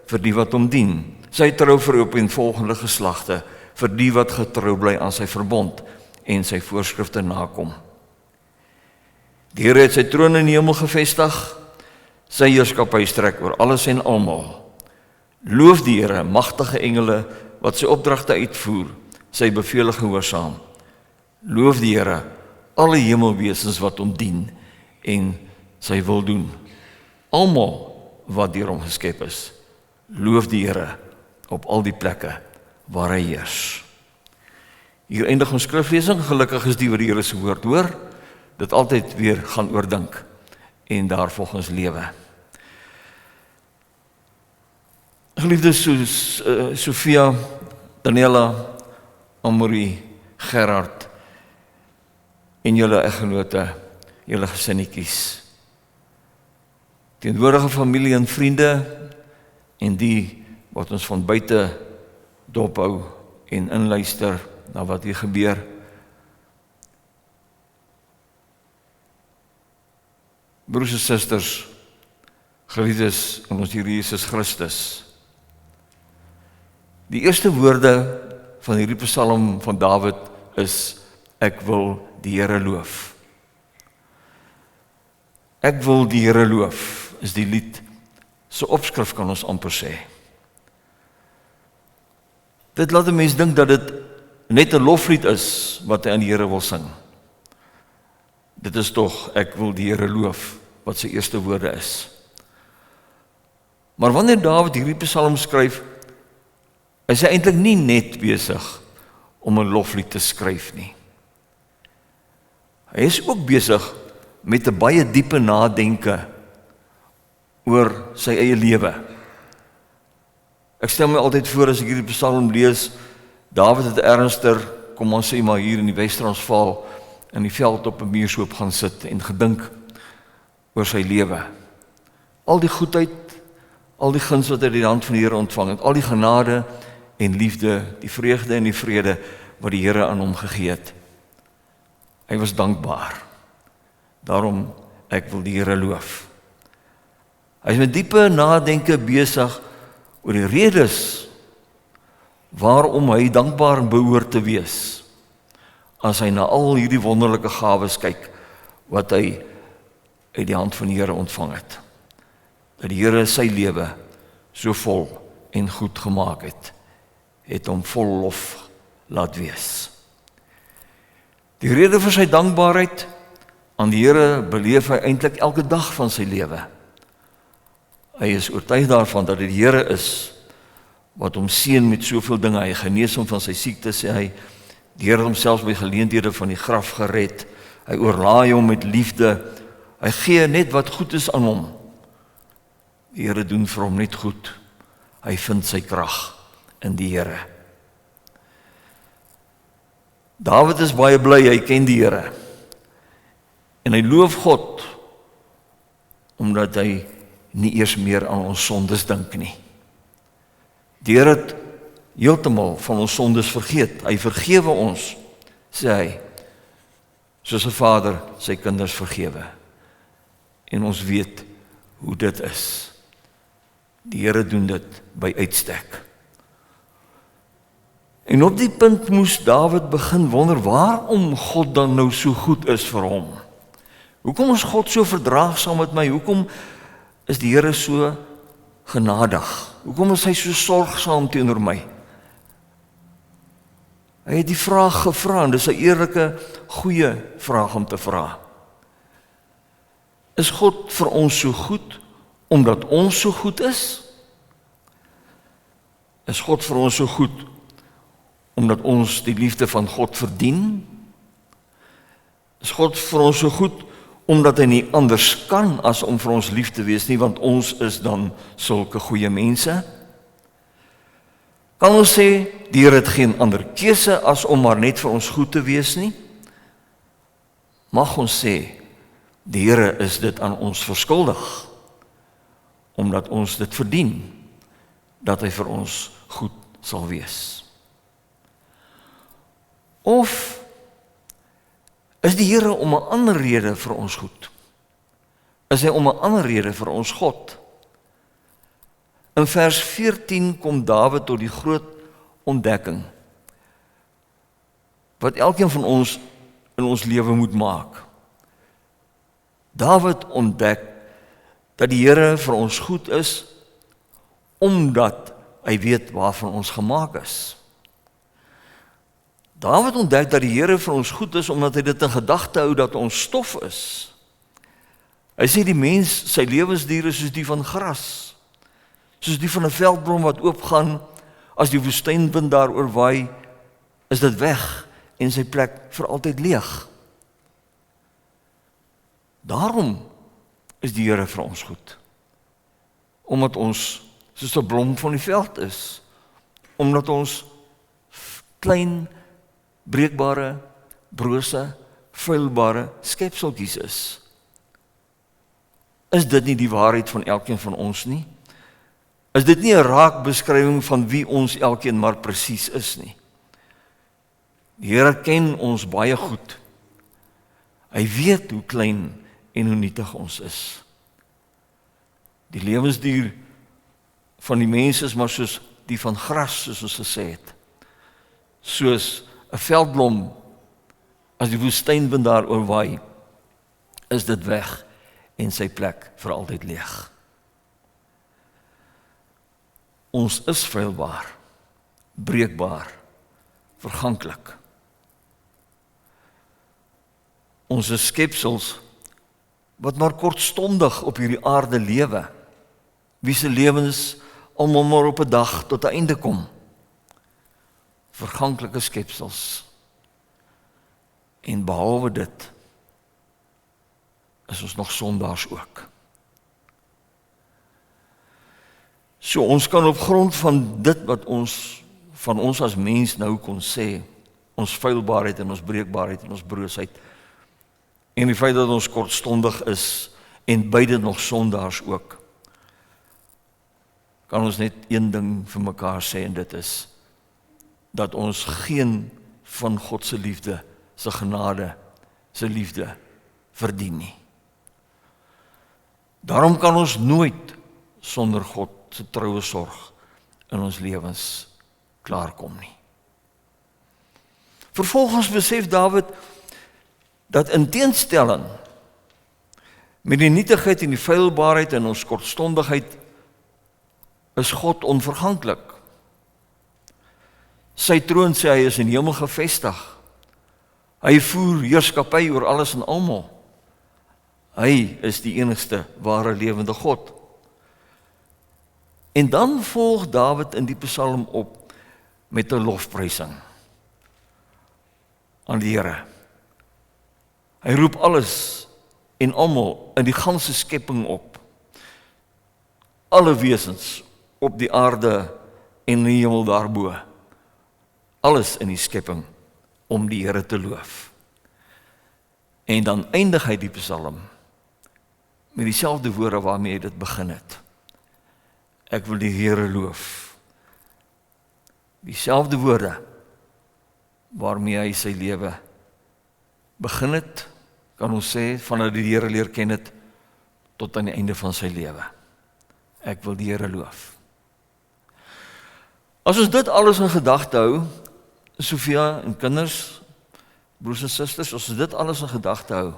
vir die wat hom dien. Sy trou verhoop en volgende geslagte, vir die wat getrou bly aan sy verbond en sy voorskrifte nakom. Die Here het sy troon in die hemel gevestig, sy heerskappy strek oor alles en almal. Loof die Here, magtige engele wat sy opdragte uitvoer, sy bevele gehoorsaam. Loof die Here, alle hemelwesens wat hom dien en sy wil doen. Almal wat deur hom geskep is, loof die Here op al die plekke waar hy heers. Hier eindig ons skriflesing. Gelukkig is die wat die Here se woord hoor, dit altyd weer gaan oordink en daarvolgens lewe. Geliefdes soos Sofia, Daniela, Amory, Gerard en julle eggenote, julle gesinnetjies, teenwoordige familie en vriende en die wat ons van buite dophou en inluister na wat hier gebeur. Broers en susters, geliefdes in ons Here Jesus Christus, die eerste woorde van hierdie Psalm van Dawid is: ek wil die Here loof. Ek wil die Here loof, is die lied se opskrif, kan ons amper sê. Dit laat 'n mens dink dat dit net 'n loflied is wat hy aan die Here wil sing. Dit is tog, ek wil die Here loof, wat sy eerste woorde is. Maar wanneer Dawid hierdie Psalm skryf, is hy eintlik nie net besig om 'n loflied te skryf nie. Hy is ook besig met 'n baie diepe nadenke oor sy eie lewe. Ek stel my altyd voor as ek hierdie Psalm lees, Dawid het ernstiger, kom ons sê maar hier in die Wes-Transvaal, in die veld op 'n muurshoop gaan sit en gedink oor sy lewe. al die goedheid, al die guns wat hy uit die hand van die Here ontvang het, al die genade en liefde, die vreugde en die vrede wat die Here aan hom gegee het. Hy was dankbaar. Daarom ek wil die Here loof. Hy is met diepe nadenke besig oor die redes waarom hy dankbaar behoort te wees, as hy na al hierdie wonderlike gawes kyk, wat hy uit die hand van die Here ontvang het. Dat die Here sy lewe so vol en goed gemaak het hom vol lof laat wees. Die rede vir sy dankbaarheid aan die Here beleef hy eintlik elke dag van sy lewe. Hy is oortuig daarvan dat dit die Here is wat hom seën met soveel dinge. Hy genees hom van sy siekte, sê hy. Die Here het hom selfs by geleenthede van die graf gered. Hy oorlaai hom met liefde. Hy gee net wat goed is aan hom. Die Here doen vir hom net goed. Hy vind sy krag in die Here. Dawid is baie bly, hy ken die Here. En hy loof God, omdat hy nie eers meer aan ons sondes dink nie. Die Here het heeltemal van ons sondes vergeet. Hy vergewe ons, sê hy, soos 'n vader sy kinders vergewe. En ons weet hoe dit is. Die Here doen dit by uitstek. En op die punt moes Dawid begin wonder waarom God dan nou so goed is vir hom. Hoekom is God so verdraagsaam met my? Hoekom is die Here so genadig? Hoekom is hy so sorgsaam teenoor my? Hy het die vraag gevra en dis 'n eerlike, goeie vraag om te vra. Is God vir ons so goed omdat ons so goed is? Is God vir ons so goed omdat ons die liefde van God verdien? Is God vir ons so goed omdat hy nie anders kan as om vir ons lief te wees nie, want ons is dan sulke goeie mense? Kan ons sê, die Here het geen ander keuse as om maar net vir ons goed te wees nie? Mag ons sê, die Here is dit aan ons verskuldig, omdat ons dit verdien, dat hy vir ons goed sal wees. Of is die Here om 'n ander rede vir ons goed? Is hy om 'n ander rede vir ons God? In vers 14 kom Dawid tot die groot ontdekking, wat elkeen van ons in ons lewe moet maak. Dawid ontdek dat die Here vir ons goed is, omdat hy weet waarvan ons gemaak is. Dawid ontdek dat die Here vir ons goed is, omdat hy dit in gedagte hou dat ons stof is. Hy sê die mens, sy lewensdiere soos die van gras, soos die van 'n veldblom wat oopgaan, as die woestynwind daaroor waai, is dit weg en sy plek vir altyd leeg. Daarom is die Here vir ons goed. Omdat ons soos 'n blom van die veld is. Omdat ons klein, breekbare, brose, vuilbare skepseltjies is. Is dit nie die waarheid van elkeen van ons nie? Is dit nie 'n raakbeskrywing van wie ons elkeen maar presies is nie? Die Here ken ons baie goed. Hy weet hoe klein en hoe nietig ons is. Die lewensduur van die mens is maar soos die van gras, soos ons gesê het. Soos 'n veldblom, as die woestynwind daaroor waai, is dit weg en sy plek vir altyd leeg. Ons is feilbaar, breekbaar, verganklik. Ons is skepsels wat maar kortstondig op hierdie aarde lewe, wie se lewens almal maar op 'n dag tot 'n einde kom. Verganklike skepsels. En behalwe dit, is ons nog sondaars ook. So ons kan op grond van dit wat ons van ons as mens nou kon sê, ons feilbaarheid en ons breekbaarheid en ons broosheid, en die feit dat ons kortstondig is en beide nog sondaars ook, kan ons net een ding vir mekaar sê, en dit is dat ons geen van God se liefde, se genade, se liefde verdien nie. Daarom kan ons nooit sonder God se troue sorg in ons lewens klaarkom nie. Vervolgens besef Dawid dat in teenstelling met die nietigheid en die feilbaarheid en ons kortstondigheid is God onverganklik. Sy troon, sê hy, is in die hemel gevestig. Hy voer heerskappy oor alles en almal. Hy is die enigste ware lewende God. En dan volg Dawid in die Psalm op met 'n lofprysing aan die Here. Hy roep alles en almal in die ganse skepping op. Alle wesens op die aarde en in die hemel daarbo. Alles in die skepping om die Here te loof. En dan eindig hy die Psalm met dieselfde woorde waarmee hy dit begin het. Ek wil die Here loof. Dieselfde woorde waarmee hy sy lewe begin het, kan ons sê, vanaf die Here leer ken het, tot aan die einde van sy lewe. Ek wil die Here loof. As ons dit alles in gedagte hou, Sofia en kinders, broers en susters, as ons dit alles in gedagte hou,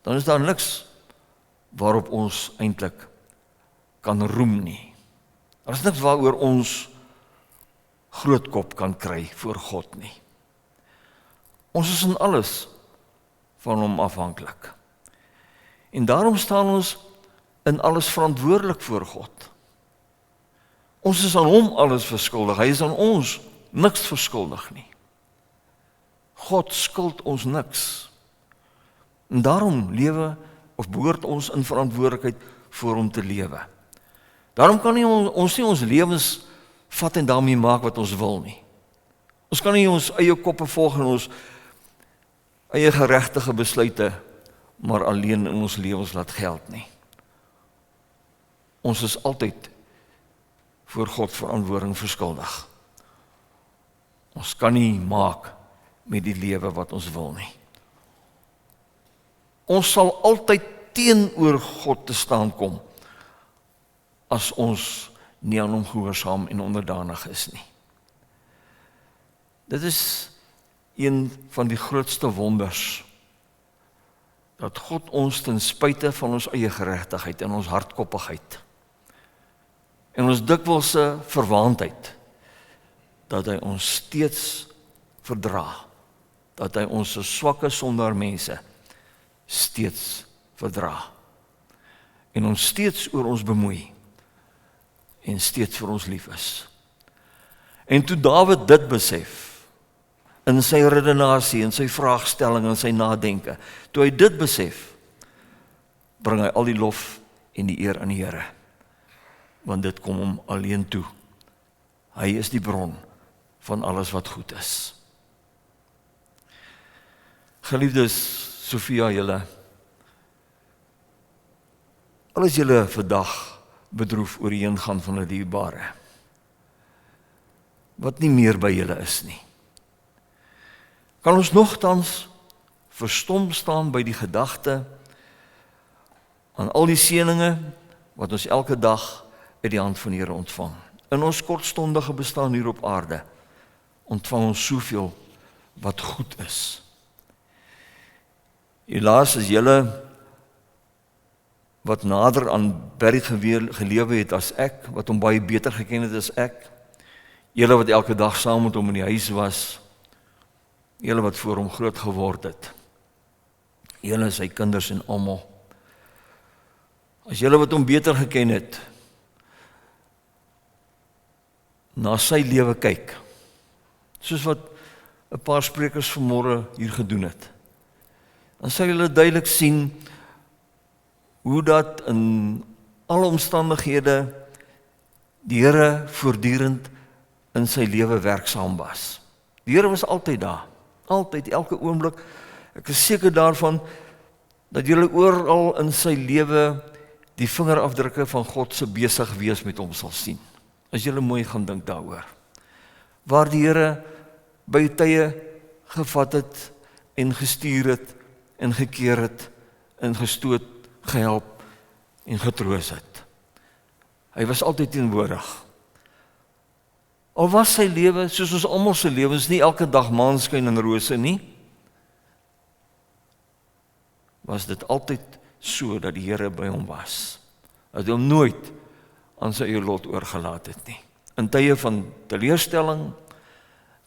dan is daar niks waarop ons eintlik kan roem nie. Daar is niks waaroor ons groot kop kan kry voor God nie. Ons is in alles van hom afhanklik. En daarom staan ons in alles verantwoordelik voor God. Ons is aan hom alles verskuldig, hy is aan ons niks verskuldig nie. God skuld ons niks. En daarom lewe of behoort ons in verantwoordelikheid voor hom te lewe. Daarom kan ons nie ons lewens vat en daarmee maak wat ons wil nie. Ons kan nie ons eie koppe volg en ons eie geregtige besluite maar alleen in ons lewens laat geld nie. Ons is altyd voor God verantwoording verskuldig. Ons kan nie maak met die lewe wat ons wil nie. Ons sal altyd teenoor God te staan kom as ons nie aan hom gehoorsaam en onderdanig is nie. Dit is een van die grootste wonders, dat God ons ten spyte van ons eie geregtigheid en ons hardkoppigheid en ons dikwelse verwaandheid, dat hy ons steeds verdra, dat hy ons swakke sondaar mense steeds verdra en ons steeds oor ons bemoei en steeds vir ons lief is. En toe Dawid dit besef, in sy redenasie, in sy vraagstelling, in sy nadenke, toe hy dit besef, bring hy al die lof en die eer aan die Here, want dit kom hom alleen toe. Hy is die bron van alles wat goed is. Geliefdes, Sofia, julle, al is julle vandag bedroef oor die heengaan van 'n dierbare, wat nie meer by julle is nie, kan ons nogtans verstom staan by die gedagte aan al die seëninge wat ons elke dag uit die hand van die Here ontvang. In ons kortstondige bestaan hier op aarde ontvang ons soveel wat goed is. Helaas is julle wat nader aan Barry gelewe het as ek, wat hom baie beter geken het as ek, julle wat elke dag saam met hom in die huis was, julle wat voor hom groot geword het, julle sy kinders en almal, as julle wat hom beter geken het, na sy lewe kyk, soos wat 'n paar sprekers vanmôre hier gedoen het, dan sal julle duidelik sien hoe dat in alle omstandighede die Here voortdurend in sy lewe werksaam was. Die Here was altyd daar, altyd, elke oomblik. Ek is seker daarvan dat julle oral in sy lewe die vingerafdrukke van God se besig wees met hom sal sien. As julle mooi gaan dink daaroor. Waar die Here by tye gevat het en gestuur het en gekeer het en gestoot, gehelp en getroos het. Hy was altyd teenwoordig. Al was sy lewe, soos ons almal se lewens, nie elke dag maanskyn en rose nie, was dit altyd so dat die Here by hom was. Dat hy hom nooit aan sy eie lot oorgelaat het nie. In tye van teleurstelling,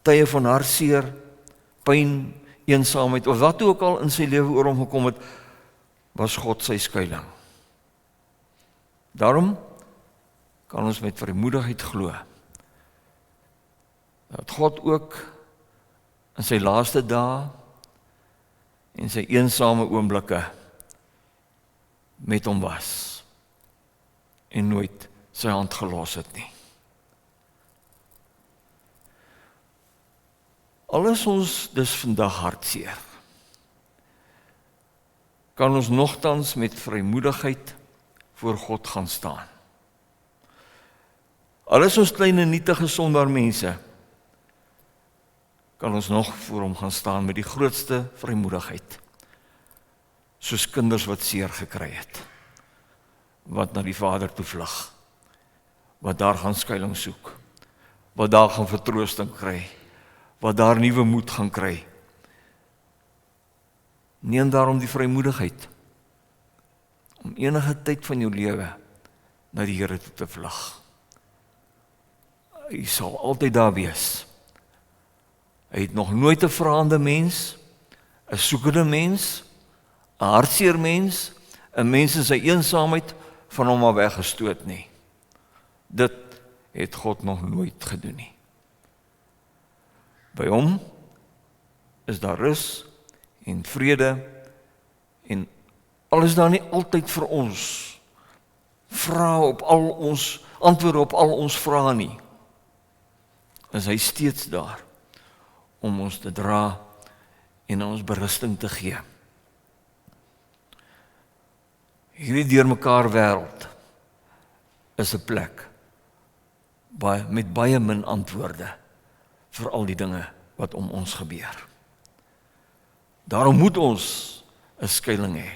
tye van hartseer, pyn, eensaamheid, of wat ook al in sy lewe oor hom gekom het, was God sy skuiling. Daarom kan ons met vrymoedigheid glo dat God ook in sy laaste dae en sy eensame oomblikke met hom was en nooit sy hand gelos het nie. Al is ons dus vandag hartseer, kan ons nogtans met vrymoedigheid voor God gaan staan. Al is ons klein en nietige sondaar mense, kan ons nog voor hom gaan staan met die grootste vrymoedigheid, soos kinders wat seer gekry het, wat na die Vader toe vlug, wat daar gaan skuiling soek, wat daar gaan vertroosting kry, wat daar nuwe moed gaan kry. Neem daarom die vrymoedigheid om enige tyd van jou lewe na die Here toe te vlug. Hy sal altyd daar wees. Hy het nog nooit 'n vraende mens, 'n soekende mens, 'n hartseer mens, 'n mens in sy eensaamheid van hom af weggestoot nie. Dit het God nog nooit gedoen nie. By hom is daar rus en vrede en al is daar nie altyd vir ons antwoorde op al ons vrae nie, is hy steeds daar om ons te dra en ons berusting te gee. Hierdie deurmekaar wêreld is 'n plek met baie min antwoorde vir al die dinge wat om ons gebeur. Daarom moet ons 'n skuiling hê,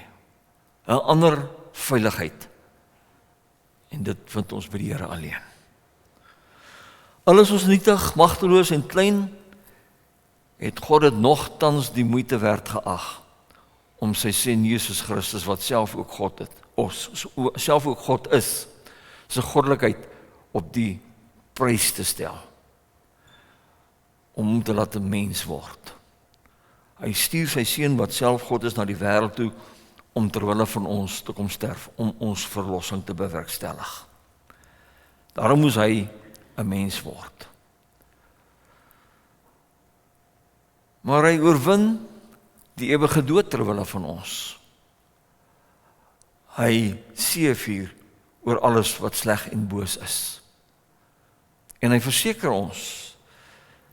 'n ander veiligheid, en dit vind ons by die Here alleen. Al is ons nietig, magteloos en klein, het God dit nogtans die moeite werd geag om sy seun Jesus Christus, wat self ook God is, sy goddelikheid op die prys te stel, om hom te laat 'n mens word. Hy stuur sy seun wat self God is na die wêreld toe, om terwille van ons te kom sterf, om ons verlossing te bewerkstellig. Daarom moes hy 'n mens word. Maar hy oorwin die ewige dood terwille van ons. Hy seëvier oor alles wat sleg en boos is. En hy verseker ons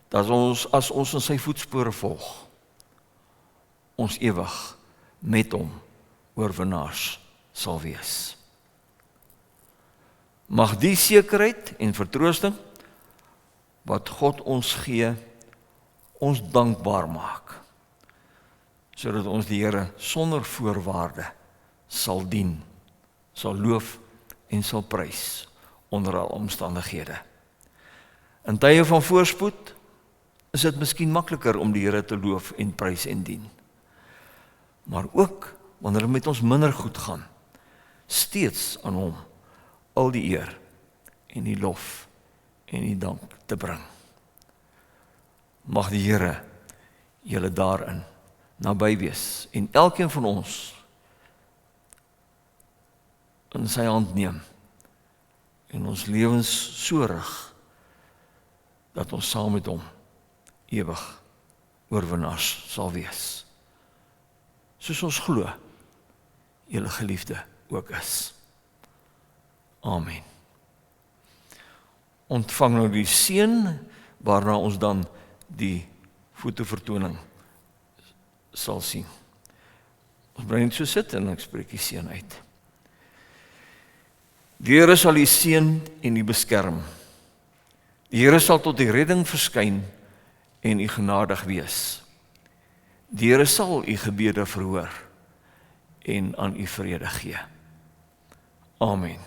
dat ons, as ons in sy voetspore volg, ons ewig met hom oorwinnaars sal wees. Mag die sekerheid en vertroosting wat God ons gee, ons dankbaar maak, sodat ons die Here sonder voorwaarde sal dien, sal loof en sal prys onder al omstandighede. In tye van voorspoed is dit miskien makliker om die Here te loof en prys en dien. Maar ook wanneer dit met ons minder goed gaan, steeds aan hom al die eer en die lof en die dank te bring. Mag die Here julle daarin naby wees en elkeen van ons in sy hand neem en ons lewens so rig dat ons saam met hom ewig oorwinnaars sal wees. Soos ons glo, julle geliefde ook is. Amen. Ontvang nou die seën, waarna ons dan die fotovertoning sal sien. Ons bly net so sit en ek spreek die seën uit. Die Here sal u seën en u beskerm. Die Here sal tot die redding verskyn en u genadig wees. Die Here sal u gebede verhoor en aan u vrede gee. Amen.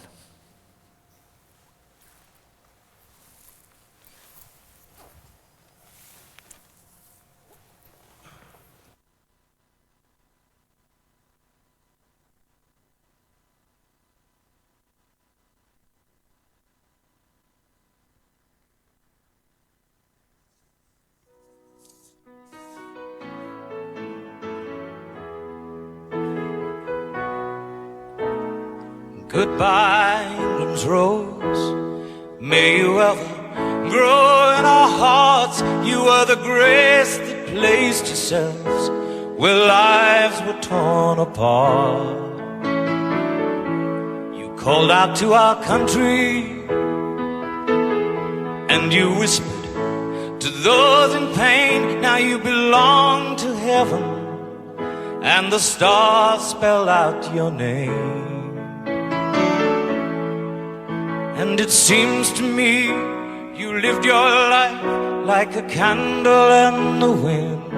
Goodbye, England's rose. May you ever grow in our hearts. You are the grace that placed yourselves where lives were torn apart. You called out to our country and you whispered to those in pain. Now you belong to heaven and the stars spell out your name. And it seems to me you lived your life like a candle in the wind,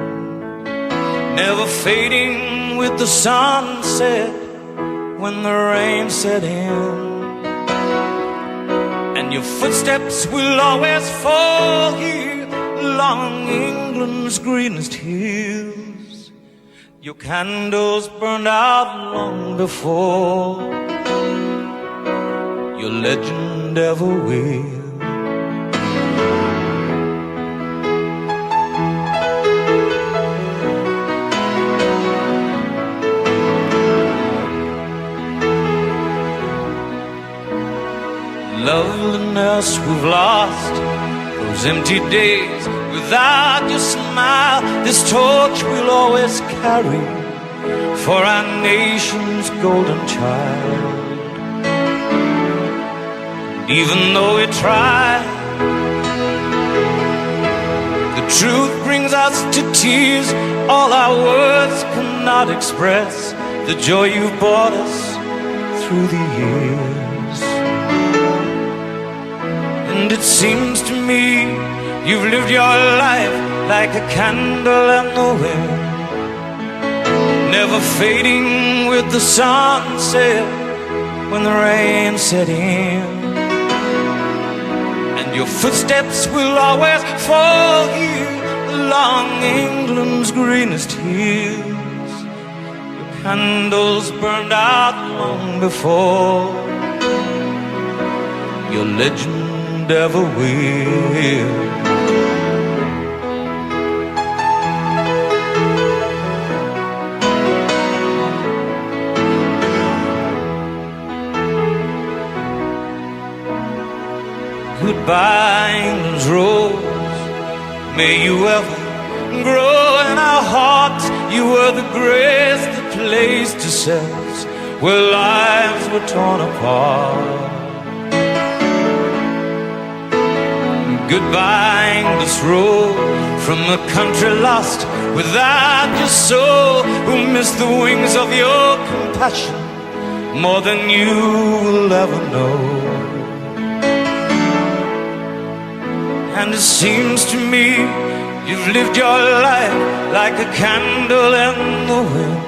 never fading with the sunset when the rain set in. And your footsteps will always fall here along England's greenest hills. Your candles burned out long before your legend ever will. Loveliness we've lost, those empty days without your smile. This torch we'll always carry for our nation's golden child. Even though we try, the truth brings us to tears. All our words cannot express the joy you've brought us through the years. And it seems to me you've lived your life like a candle in the wind, never fading with the sunset when the rain set in. Your footsteps will always fall here along England's greenest hills. Your candles burned out long before your legend ever will. Goodbye, England's rose. May you ever grow in our hearts. You were the grace that placed yourselves where lives were torn apart. Goodbye, English rose, from a country lost without your soul, who missed the wings of your compassion more than you will ever know. And it seems to me you've lived your life like a candle in the wind,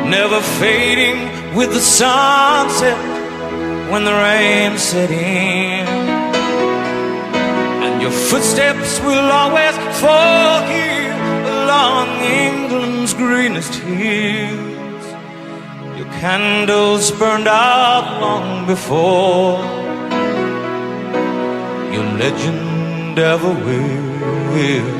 never fading with the sunset when the rain set in. And your footsteps will always fall here along England's greenest hills. Your candles burned out long before your legend ever will.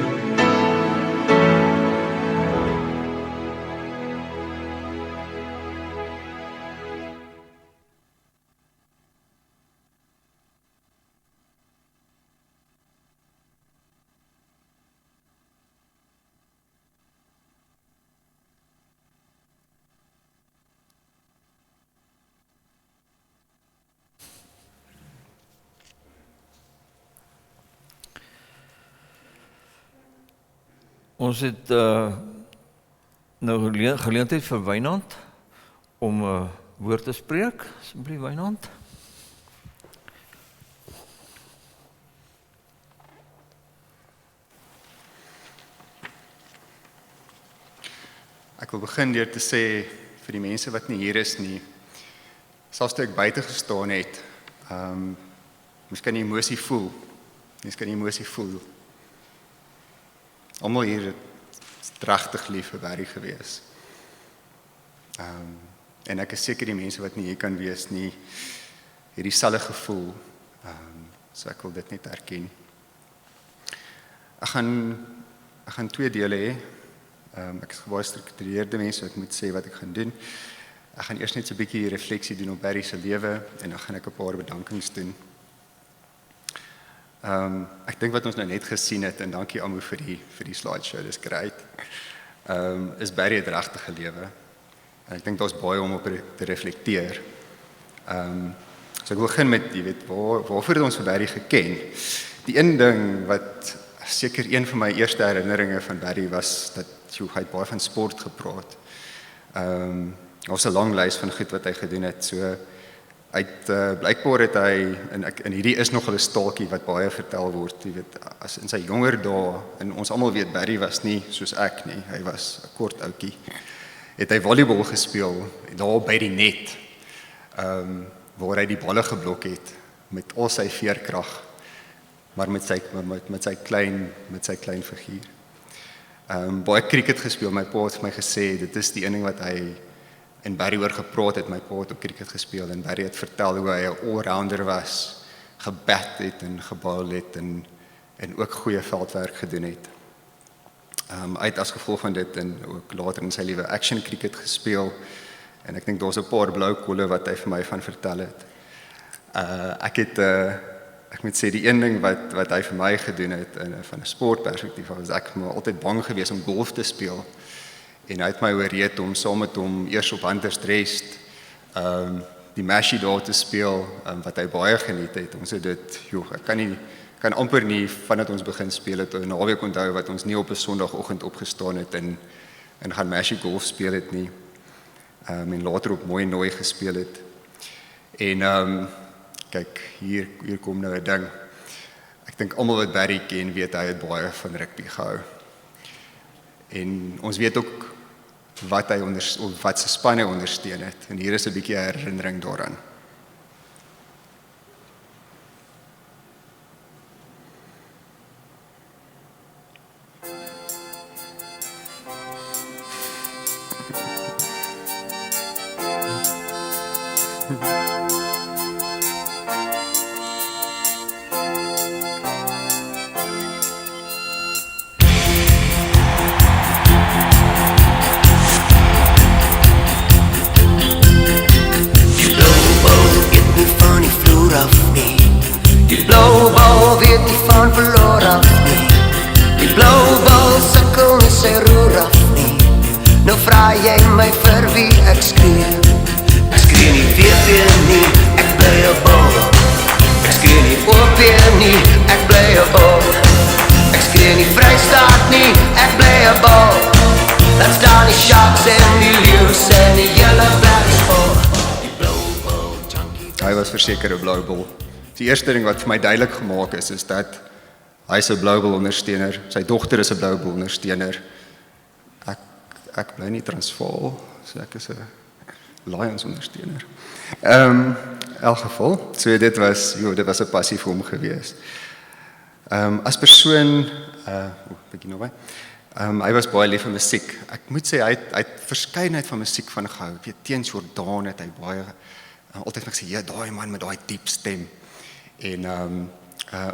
Ons het nou geleentheid vir Wynand om woord te spreek, asseblief Wynand. Ek wil begin deur te sê vir die mense wat nie hier is nie, selfs toe ek buite gestaan het, mens kan die emosie voel. Mens kan die emosie voel. Almal hier het regtig lief vir Barry gewees. En ek is seker die mense wat nie hier kan wees nie, het dieselfde gevoel. So ek wil dit net erken. Ek gaan 2 dele hê. Ek is baie gestruktureerde mens, so ek moet sê wat ek gaan doen. Ek gaan eers net so 'n bietjie refleksie doen op Barry se lewe en dan gaan ek 'n paar bedankings doen. Ek dink wat ons nou net gesien het en dankie Amo vir die slideshow, dis great. Is Barry het regtig gelewe. En ek dink daar's baie om op te reflekteer. So ek wil begin met, jy weet, waarvoor het ons vir Barry geken? Die een ding wat seker een van my eerste herinneringe van Barry was dat hy het baie van sport gepraat. Daar was 'n lang lys van goed wat hy gedoen het. So blykbaar het hy en hierdie is nogal 'n staaltjie wat baie vertel word, jy weet, as in sy jonger dae en ons almal weet Barry was nie soos ek nie. Hy was 'n kort ouetjie. Het hy volleybal gespeel daar by die net. Waar hy die balle geblok het met al sy veerkrag, maar met sy klein figuur. Baie cricket gespeel. My pa het vir my gesê dit is die een ding wat hy en Barry oor gepraat het. My pa het ook cricket gespeel en Barry het vertel hoe hy 'n all-rounder was, gebat het en gebaal het en ook goeie veldwerk gedoen het. Hy het as gevolg van dit en ook later in sy lewe action cricket gespeel en ek dink daar's 'n paar blou kolle wat hy vir my van vertel het. Ek moet sê die een ding wat hy vir my gedoen het van 'n sportperspektief was ek maar altyd bang geweest om golf te speel. En hy het my ooreed om saam met hom eers op Huntersdrest die Mashie daar te speel wat hy baie geniet het. Ons het dit, ek kan amper nie vandat ons begin speel het 'n naweek onthou wat ons nie op 'n Sondagoggend opgestaan het en gaan Mashie golf speel het nie. En later op Mooi Nooi gespeel het. En kyk, hier kom nou 'n ding. Ek dink almal wat Barry ken weet hy het baie van rugby gehou. En ons weet ook wat se span hy ondersteun het. En hier is 'n bietjie herinnering daaraan. Hy was verseker 'n blou bol. Die eerste ding wat vir my duidelik gemaak is dat hy is 'n blou bol ondersteuner. Sy dogter is 'n blou bol ondersteuner. Ek bly nie Transvaal, so ek is 'n Lions ondersteuner. In elk geval, so dit was 'n passie vir hom gewees. As persoon, bietjie nou by. Hy was baie lief vir musiek. Ek moet sê hy het verskeidenheid van musiek van gehou. Ek weet teens Jordaan het hy baie altyd net gesê, ja, daai man met daai diep stem. En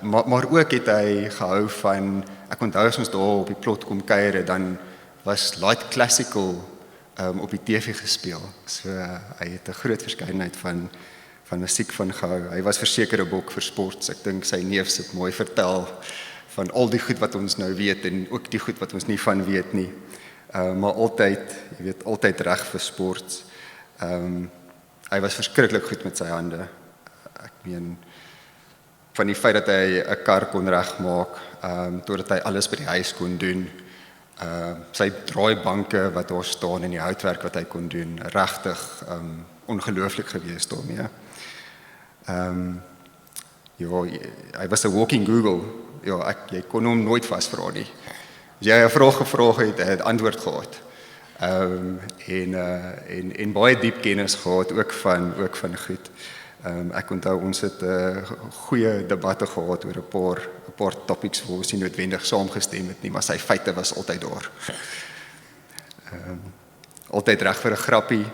maar ook het hy gehou van, ek onthou as ons daar op die plot kom kuiere, dan was light classical op die TV gespeel. So hy het 'n groot verskeidenheid van musiek van gehou. Hy was verseker 'n bok vir sport. Ek dink sy neef het mooi vertel van al die goed wat ons nou weet en ook die goed wat ons nie van weet nie. Maar altyd, jy weet, altyd reg vir sport. Hy was verskriklik goed met sy hande. Ek meen van die feit dat hy 'n kar kon regmaak, totdat hy alles by die huis kon doen. Sy draaibanke wat daar staan en die houtwerk wat hy kon doen, regtig ongelooflik geweest daarmee. Ja, hy was 'n walking Google. Ja, jy kon hom nooit vasvra nie. As jy 'n vraag gevra het, hy het antwoord gehad. En baie diep kennis gehad ook van goed. Ek onthou ons het goeie debatte gehad oor 'n paar topics waar ons nie noodwendig saamgestem het nie, maar sy feite was altyd daar. Altyd reg vir 'n grappie,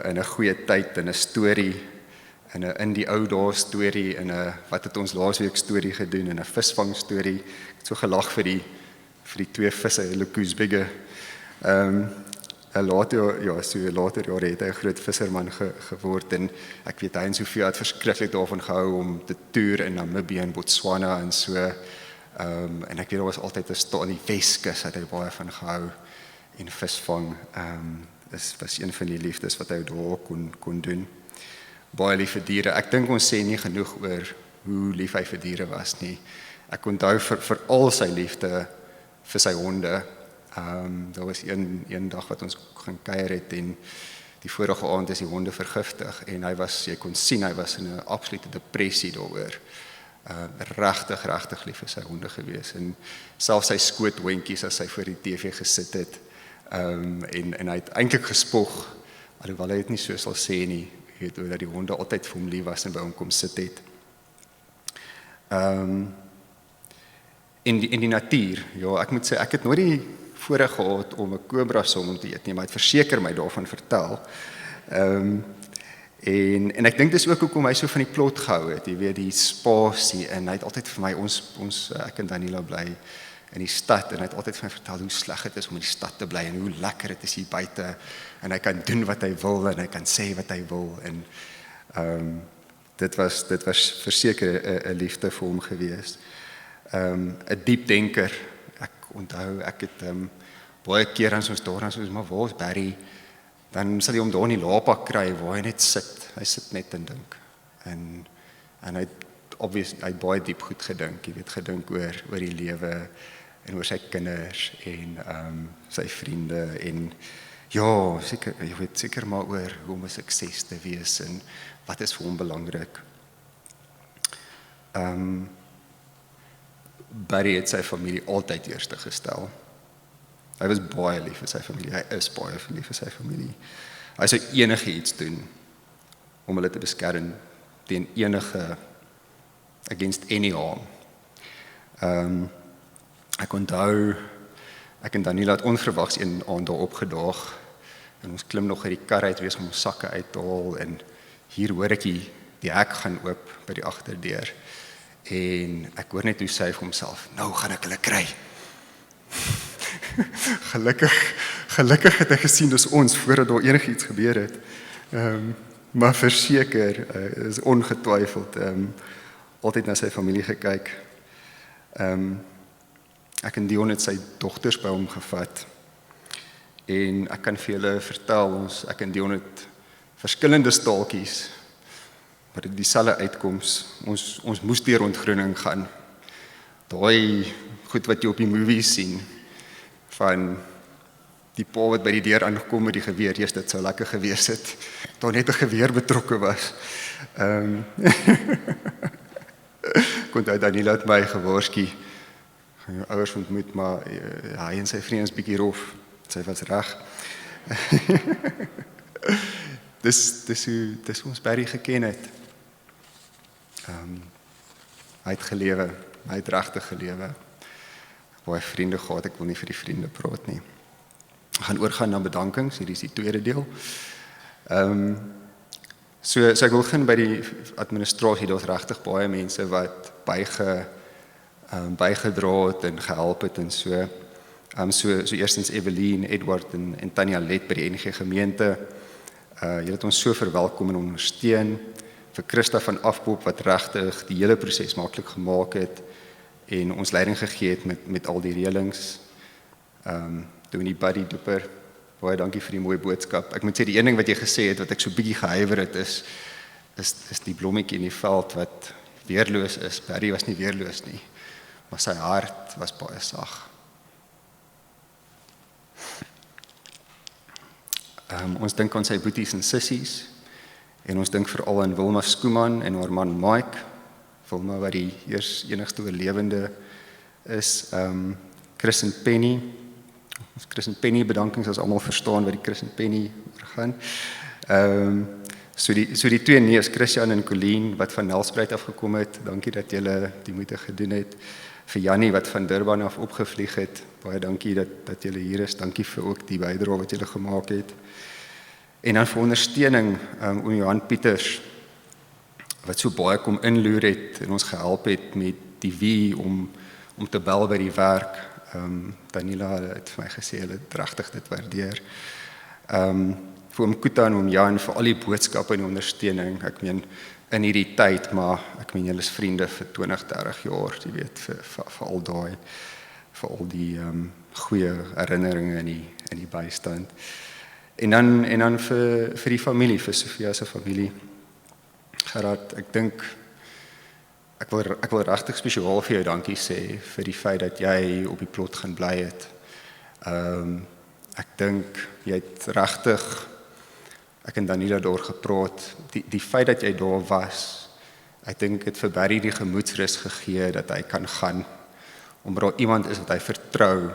in 'n goeie tyd, in 'n storie, in die ou dae storie, in 'n wat het ons laasweek storie gedoen, in 'n visvang storie. Ek het so gelag vir die twee visse, Lukus Bigge. Later jare het hy 'n groot visserman geword en ek weet hy en Sofia het verskriklik daarvan gehou om te toer in Namibië en Botswana en so. En ek weet daar was altyd 'n stad in die Weskus het hy baie van gehou en visvang. Dis was een van die liefdes wat hy daar kon doen. Baie lief vir diere. Ek dink ons sê nie genoeg oor hoe lief hy vir diere was nie. Ek onthou vir al sy liefde vir sy honde. Daar was een dag wat ons gaan kuier het en die vorige aand is die honde vergiftig en jy kon sien hy was in 'n absolute depressie daaroor. Regtig lief vir sy honde gewees en selfs sy skoothondjies as hy voor die TV gesit het en hy het eintlik gespog, alhoewel hy dit nie so sal sê nie, weet oor dat die honde altyd vir hom lief was en by hom kom sit het. In die natuur, ja, ek moet sê ek het nooit die voorreg gehad om 'n kobra saam te eet nie, maar hy het verseker my daarvan vertel. En ek dink dis ook hoekom hy so van die plot gehou het, jy weet die spasie en hy het altyd vir my ek en Danila bly in die stad en hy het altyd vir my vertel hoe sleg dit is om in die stad te bly en hoe lekker dit is hier buite en hy kan doen wat hy wil en hy kan sê wat hy wil en dit was verseker 'n liefde vir hom gewees. 'n diep denker. Ek onthou ek het baie keer as ons daar soos maar waar is Barry, dan sal jy hom daar in die laapak kry waar hy net sit. Hy sit net en dink. En hy het baie diep goed gedink, jy weet gedink oor die lewe en oor sy kinders en sy vriende en ja, seker maar oor hoe om 'n sukses te wees en wat is vir hom belangrik. Barry het sy familie altyd eerste gestel. Hy was baie lief vir sy familie, hy is baie lief vir sy familie. Hy sou enigiets doen om hulle te beskerm teen against any harm. Ek onthou, ek en Danila het onverwags een aand daar opgedaag en ons klim nog uit die kar uit wees om ons sakke uit te haal en hier hoor ek die hek gaan oop by die agterdeur en ek hoor net hoe sy vir homself, nou gaan ek hulle kry. Gelukkig het hy gesien dis ons voordat daar enigiets gebeur het. Maar verseker is ongetwyfeld altyd na sy familie gekyk. Ek en Dion het sy dogters by hom gevat en ek kan vir julle vertel ek en Dion het verskillende staaltjies maar dit dieselfde uitkoms. Ons moes deur ontgroening gaan. Daai goed wat jy op die movies sien van die pa wat by die deur aangekom met die geweer, dit sou lekker gewees het. Daar net 'n geweer betrokke was. Kon hy Danila het my gewaarsku. Gaan jou ouers ontmoet, maar hy en sy vriende is bietjie rof. Sy was reg. Dis hoe ons Barry geken het. Hy het gelewe, hy het regtig gelewe. Baie vriende gehad, ek wil nie vir die vriende praat nie. Ek gaan oorgaan na bedankings, hier is die tweede deel. So ek wil begin by die administrasie, daar's regtig baie mense wat bygedra het en gehelp het en so. So eerstens Evelien, Edward en Tanya Let by die NG gemeente. Julle het ons so verwelkom en ondersteun. Vir Christa van Afpop wat regtig die hele proses maklik gemaak het en ons leiding gegee het met al die reëlings. Dominee Buddy Dooper, baie dankie vir die mooi boodskap. Ek moet sê die een ding wat jy gesê het wat ek so bietjie gehuiwer het is die blommetjie in die veld wat weerloos is. Barry was nie weerloos nie, maar sy hart was baie sag. Ons dink aan sy boeties en sissies, en ons dink veral aan Wilma Skooman en haar man Mike, Wilma wat die enigste oorlewende is, Chris en Penny. Ons Chris en Penny bedankings as almal verstaan wat die Chris en Penny gaan. So die twee neefs, Christian en Colleen, wat van Nelspruit afgekom het, dankie dat julle die moeite gedoen het. Vir Jannie wat van Durban af opgevlieg het, baie dankie dat julle hier is, dankie vir ook die bydrae wat julle gemaak het. En dan vir ondersteuning, oom Johan Pieters, wat so baie kom inloer het en ons gehelp het met die wie om te bel by die werk. Daniela het vir my gesê, hulle het regtig dit waardeer. Vir oom Kuta en oom Jan, vir al die boodskappe en ondersteuning, ek meen, in hierdie tyd, maar ek meen, julle is vriende vir 20-30 jaar, jy weet, vir al daai, vir al die goeie herinneringe in die bystand. En dan vir die familie, vir Sofia se familie. Gerard, ek dink, ek wil regtig spesiaal vir jou dankie sê, vir die feit dat jy op die plot gaan bly het. Ek dink, jy het regtig, ek en Daniela daar gepraat, die feit dat jy daar was, ek dink het vir Barry die gemoedsrus gegee, dat hy kan gaan, omdat daar iemand is wat hy vertrou,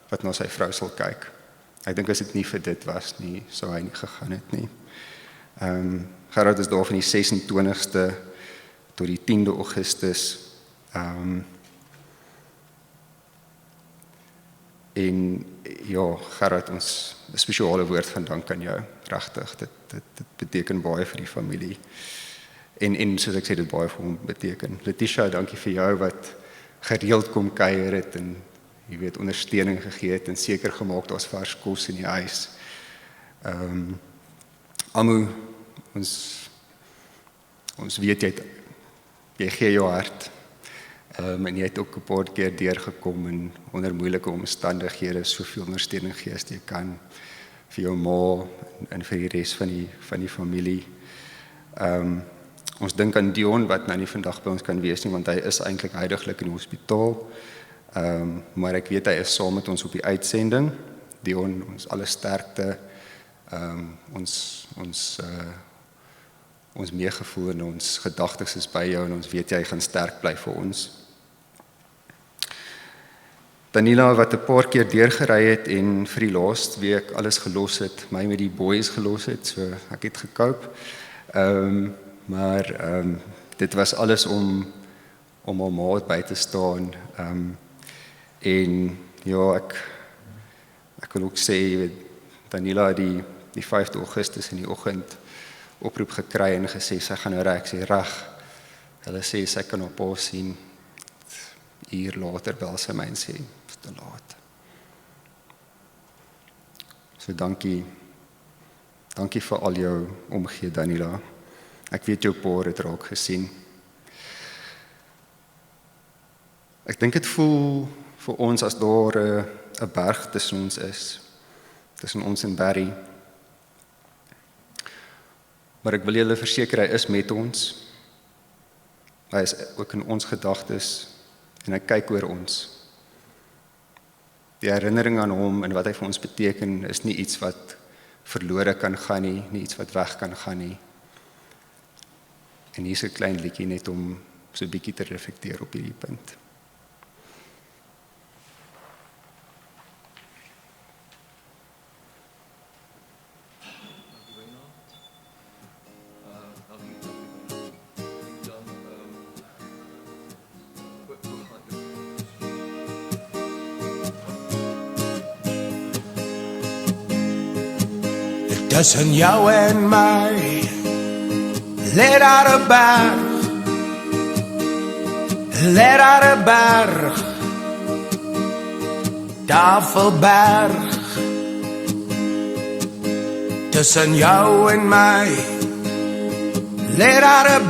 wat na sy vrou sal kyk. Ek dink as dit nie vir dit was nie, sou hy nie gegaan het nie. Gerard is daar van die 26ste tot die 10de Augustus. En ja, Gerard, ons spesiale woord van dank aan jou, regtig, dit beteken baie vir die familie. En soos ek sê, dit baie vir hom beteken. Letitia, dankie vir jou wat gereeld kom kuier het en jy weet, ondersteuning gegee het en seker gemaak daar's vars kos in die huis. Amu, ons weet jy gee jou hart. En jy het ook 'n paar keer deurgekom en onder moeilike omstandighede soveel ondersteuning gee as jy kan vir jou ma en vir die res van die familie. Ons dink aan Dion wat nou nie vandag by ons kan wees nie, want hy is eintlik heidaglik in die hospitaal. Maar ek weet hy is saam met ons op die uitsending. Dion, ons alle sterkte, ons meegevoel en ons gedagtes is by jou en ons weet jy gaan sterk bly vir ons. Daniela wat 'n paar keer deurgery het en vir die laaste week alles gelos het, my met die boys gelos het, so ek het gekoop. Maar dit was alles om haar maat by te staan. En ja, ek wil ook sê, Daniela het die 5de Augustus in die oggend oproep gekry en gesê, sy gaan nou reg, sê reg. Hulle sê, sy kan haar pa sien. Uur later bel sy my en sê, is te laat. So dankie vir al jou omgee, Daniela. Ek weet jou pa het raak gesien. Ek dink dit voel vir ons as daar 'n berg tussen ons is, tussen ons en Barry. Maar ek wil julle verseker, hy is met ons. Hy is ook in ons gedagtes en hy kyk oor ons. Die herinnering aan hom en wat hy vir ons beteken is nie iets wat verlore kan gaan nie iets wat weg kan gaan nie. En hier's 'n klein liedjie net om so 'n bietjie te reflekteer op hierdie punt. Tussen jou en my lê daar 'n berg, Tafelberg. Tussen jou en my lê daar 'n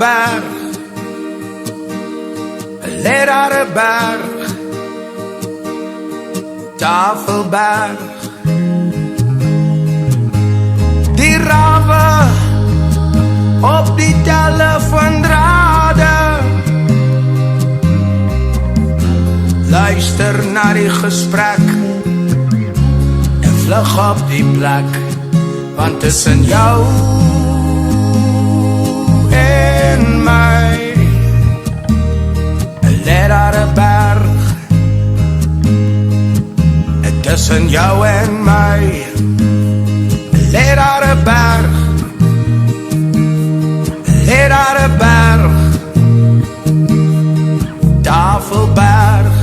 berg, Tafelberg. Die rawe op die telefoondrade, luister na die gesprek en vlug op die plek Want tussen jou en my lê daar 'n berg. Tussen jou en my lê daar 'n berg. Lê daar 'n berg. Tafelberg.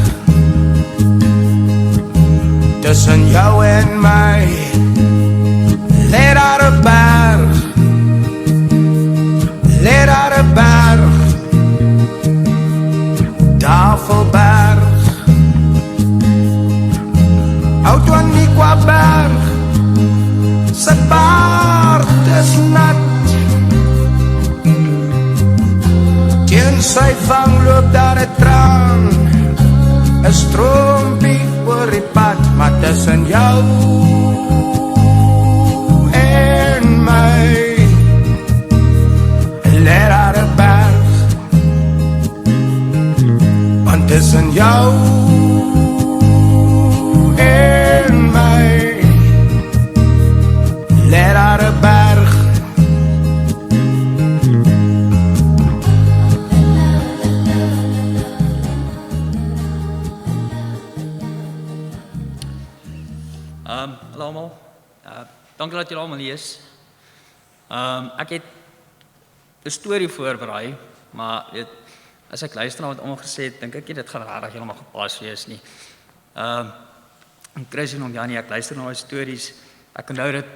Tussen jou en my lê daar 'n berg. Lê daar 'n berg. Tafelberg. Oud-Aniqua berg. Sy baard is nat. Teen sy vang loop daar 'n traan. 'n Stroompie oor die pad, maar tussen jou en my lê daar 'n berg. Want tussen jou en my lê daar 'n berg. Hallo almal. Dankie dat julle almal hier is. Ek het 'n storie voorberei, maar as ek luister na wat almal gesê het, dink ek nie dit gaan regtig heeltemal gepas wees nie. Chris en Janie, ek luister na hulle stories. Ek onthou dit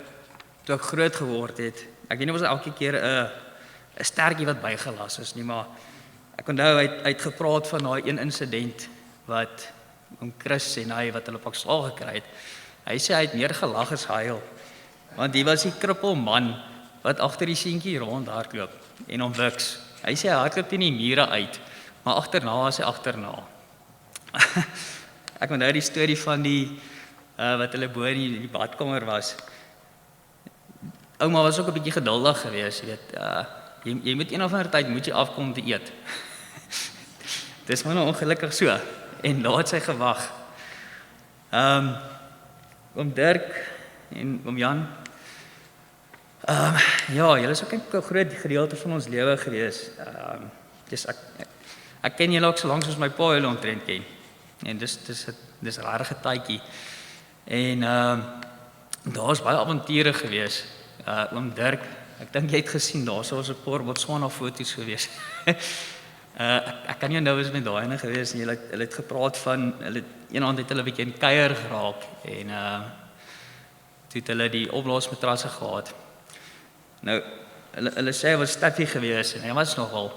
toe ek groot geword het. Ek weet nie of dit elke keer 'n stertjie wat bygelas is nie, maar ek onthou hy het gepraat van daai een insident wat Chris en hy wat hulle pak slaag gekry het. Hy sê hy het meer gelag as gehuil, want die was die krippel man wat agter die seentjie rondhardloop en hom wiks. Hy sê hy hardloop teen die mure uit, maar agterna is hy agterna. Ek onthou die storie van die wat hulle bo in die badkamer was. Ouma was ook 'n bietjie geduldig geweest, jy weet. Jy moet een of ander tyd moet jy afkom om te eet. Dis maar nou ongelukkig so. En daar het sy gewag. Oom Dirk en oom Jan. Ja, julle is ook 'n groot gedeelte van ons lewe gewees. Dis ek ken julle ook so lank soos my pa julle omtrent ken. En dis 'n rare tydjie. En daar's baie avonture gewees. Oom Dirk, ek dink jy het gesien, daar was 'n paar Botswana foto's gewees. Ek kan nie onthou as met daai ene gewees en hulle het gepraat van eendag het hulle 'n bietjie in kuier geraak en toe het hulle die opblaasmatrasse gehad. Nou hulle sê hy was staffie gewees en hy was nogal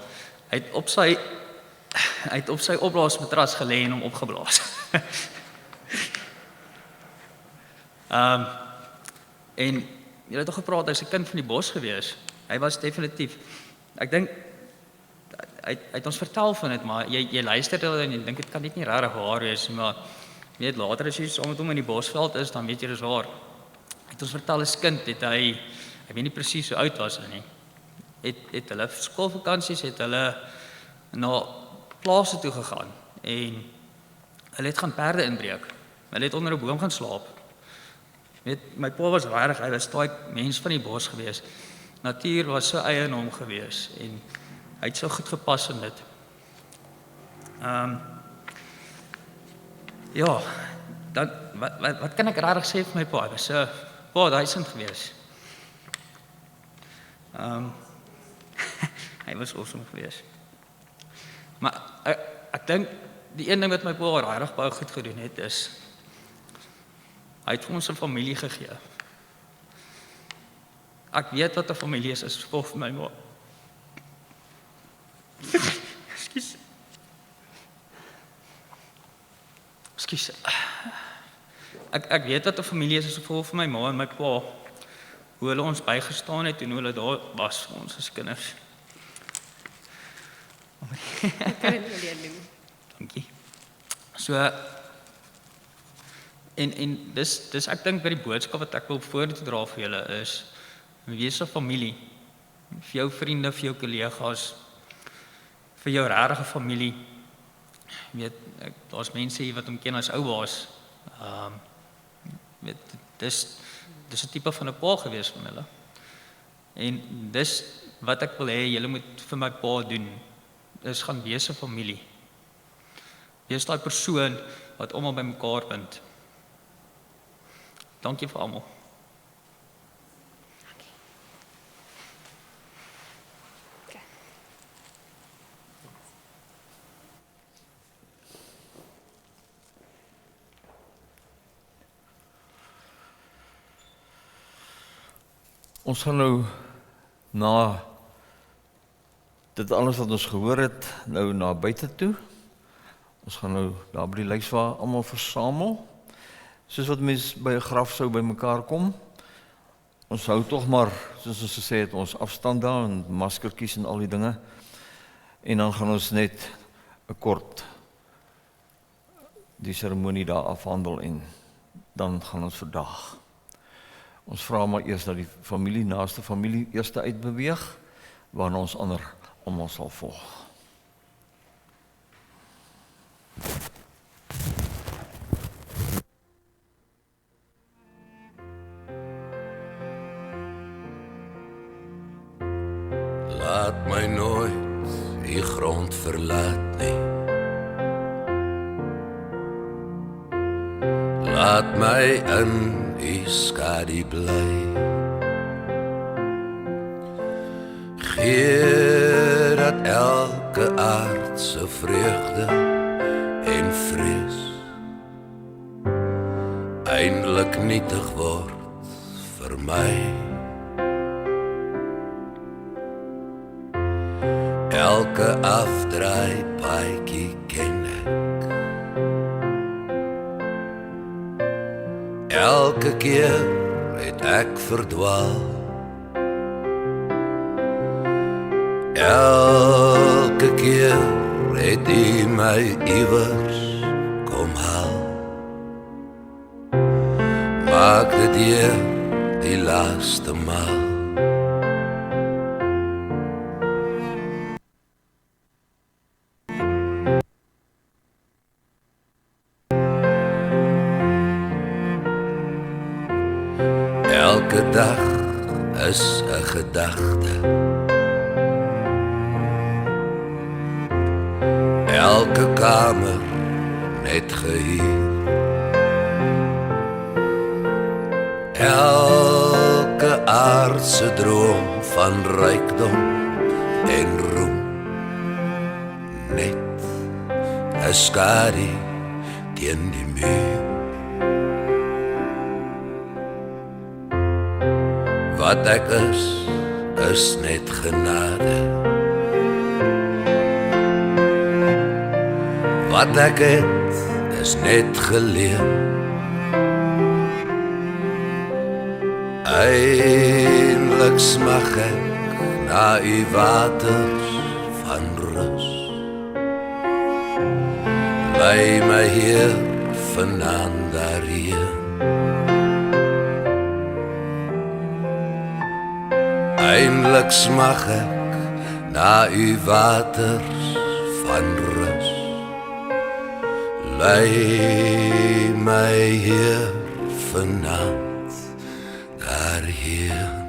hy het op sy opblaasmatras gelê en hom opgeblaas. En jy het toch gepraat, hy's 'n kind van die bos gewees. Hy was definitief. Ek dink hy het ons vertel van dit, maar jy luister dit en jy dink dit kan net nie regtig waar wees nie, maar weet later as jy saam met hom in die bosveld is, dan weet jy dis waar. Hy het ons vertel as kind het hy weet nie presies hoe oud was hy nie. Het hulle skoolvakansies het hulle na plase toe gegaan en hulle het gaan perde inbreek. Hulle het onder 'n boom gaan slaap. Weet, my pa was regtig, hy was daai mens van die bos gewees. Natuur was so eie aan hom gewees en hy het so goed gepas in dit. Ja, dan wat kan ek regtig sê vir my pa? Hy was so duisend gewees. Hy was awesome gewees. Maar ek dink die een ding wat my pa regtig baie goed gedoen het is hy het vir ons 'n familie gegee. Ek weet wat 'n familie is vir my ma. Ekskuus. Ek weet wat 'n familie is vir my ma en my pa. Hoe hulle ons bygestaan het en hoe hulle daar was vir ons as kinders. Ek kan dit nie alleen doen. Dankie. So en dis ek dink by die boodskap wat ek wil vorentoe dra vir julle is wees 'n familie. Vir jou vriende, vir jou kollegas, vir jou regte familie. Jy weet, daar's mense hier wat hom ken as ou baas. Weet, dis 'n tipe van 'n pa gewees van hulle. En dis wat ek wil hê julle moet vir my pa doen. Is gaan wees 'n familie. Wees daai persoon wat almal bymekaar bind. Dankie vir almal. Ons gaan nou na dit alles wat ons gehoor het, nou na buite toe. Ons gaan nou daar by die lys waar almal versamel. Soos wat mense by 'n graf sou bymekaar kom. Ons hou tog maar, soos ons gesê het, ons afstand daar en maskertjies en al die dinge. En dan gaan ons net 'n kort die seremonie daar afhandel en dan gaan ons vandag. Ons vra maar eers dat die familie, naaste familie eerste uitbeweeg, waarna ons ander almal sal volg. Laat my nooit die grond verlaat nie. Laat my in die skadu bly. Gee dat elke aardse vreugde en vrees eindelik nietig word vir my. Elke afdraai paadjie ken ek. Elke keer het ek verdwaal. Elke keer het U my iewers kom haal. Maak dit hier die laaste maal. Elke dag is 'n gedagte. Elke kamer net gehuur. Elke aardse droom van rykdom en roem. Net 'n skadu teen die muur. Wat ek is net genade. Wat ek het, is net geleen. Eindelijk smag ek na U waters van rus. Lei my hier vanaand daarheen. Eindelijk smag ek na U waters van rus. Lei my hier vanaand daarheen.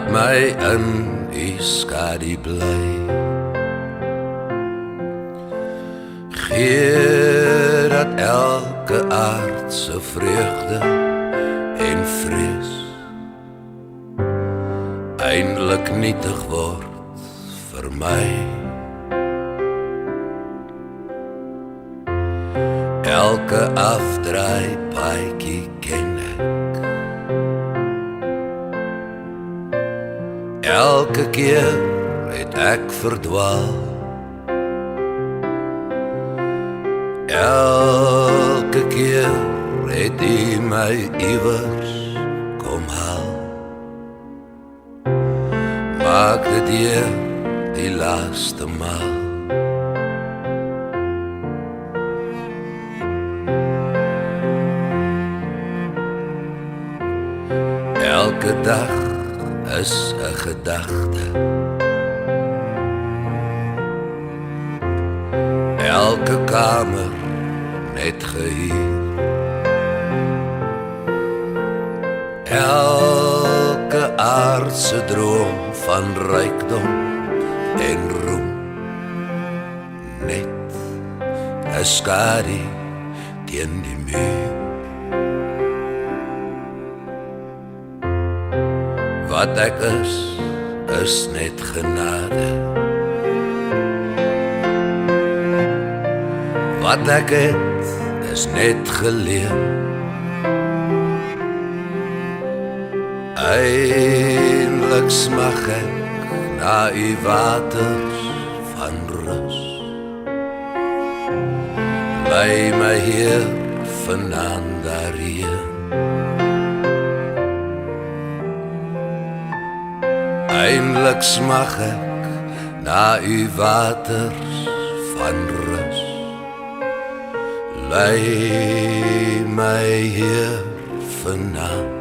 laat my in u skadu bly. Gee dat elke aardse vreugde en vrees eindelik nietig word vir my. Elke afdraai paadjie ken ek. Elke keer het ek verdwaal. Elke keer het u my iewers kom haal. Maak dit hier die laaste maal. Elke dag is 'n gedagte. Elke kamer net gehuur. Elke aardse droom van rykdom en roem. Net 'n skadu teen die muur. Wat ek is net genade. Wat ek het, is net geleer. Eindelijk smag ek na u waters van rus. Lei my hier vanaand daarheen. Eindelijk smag ek na u waters van rus. Lei my hier vanaand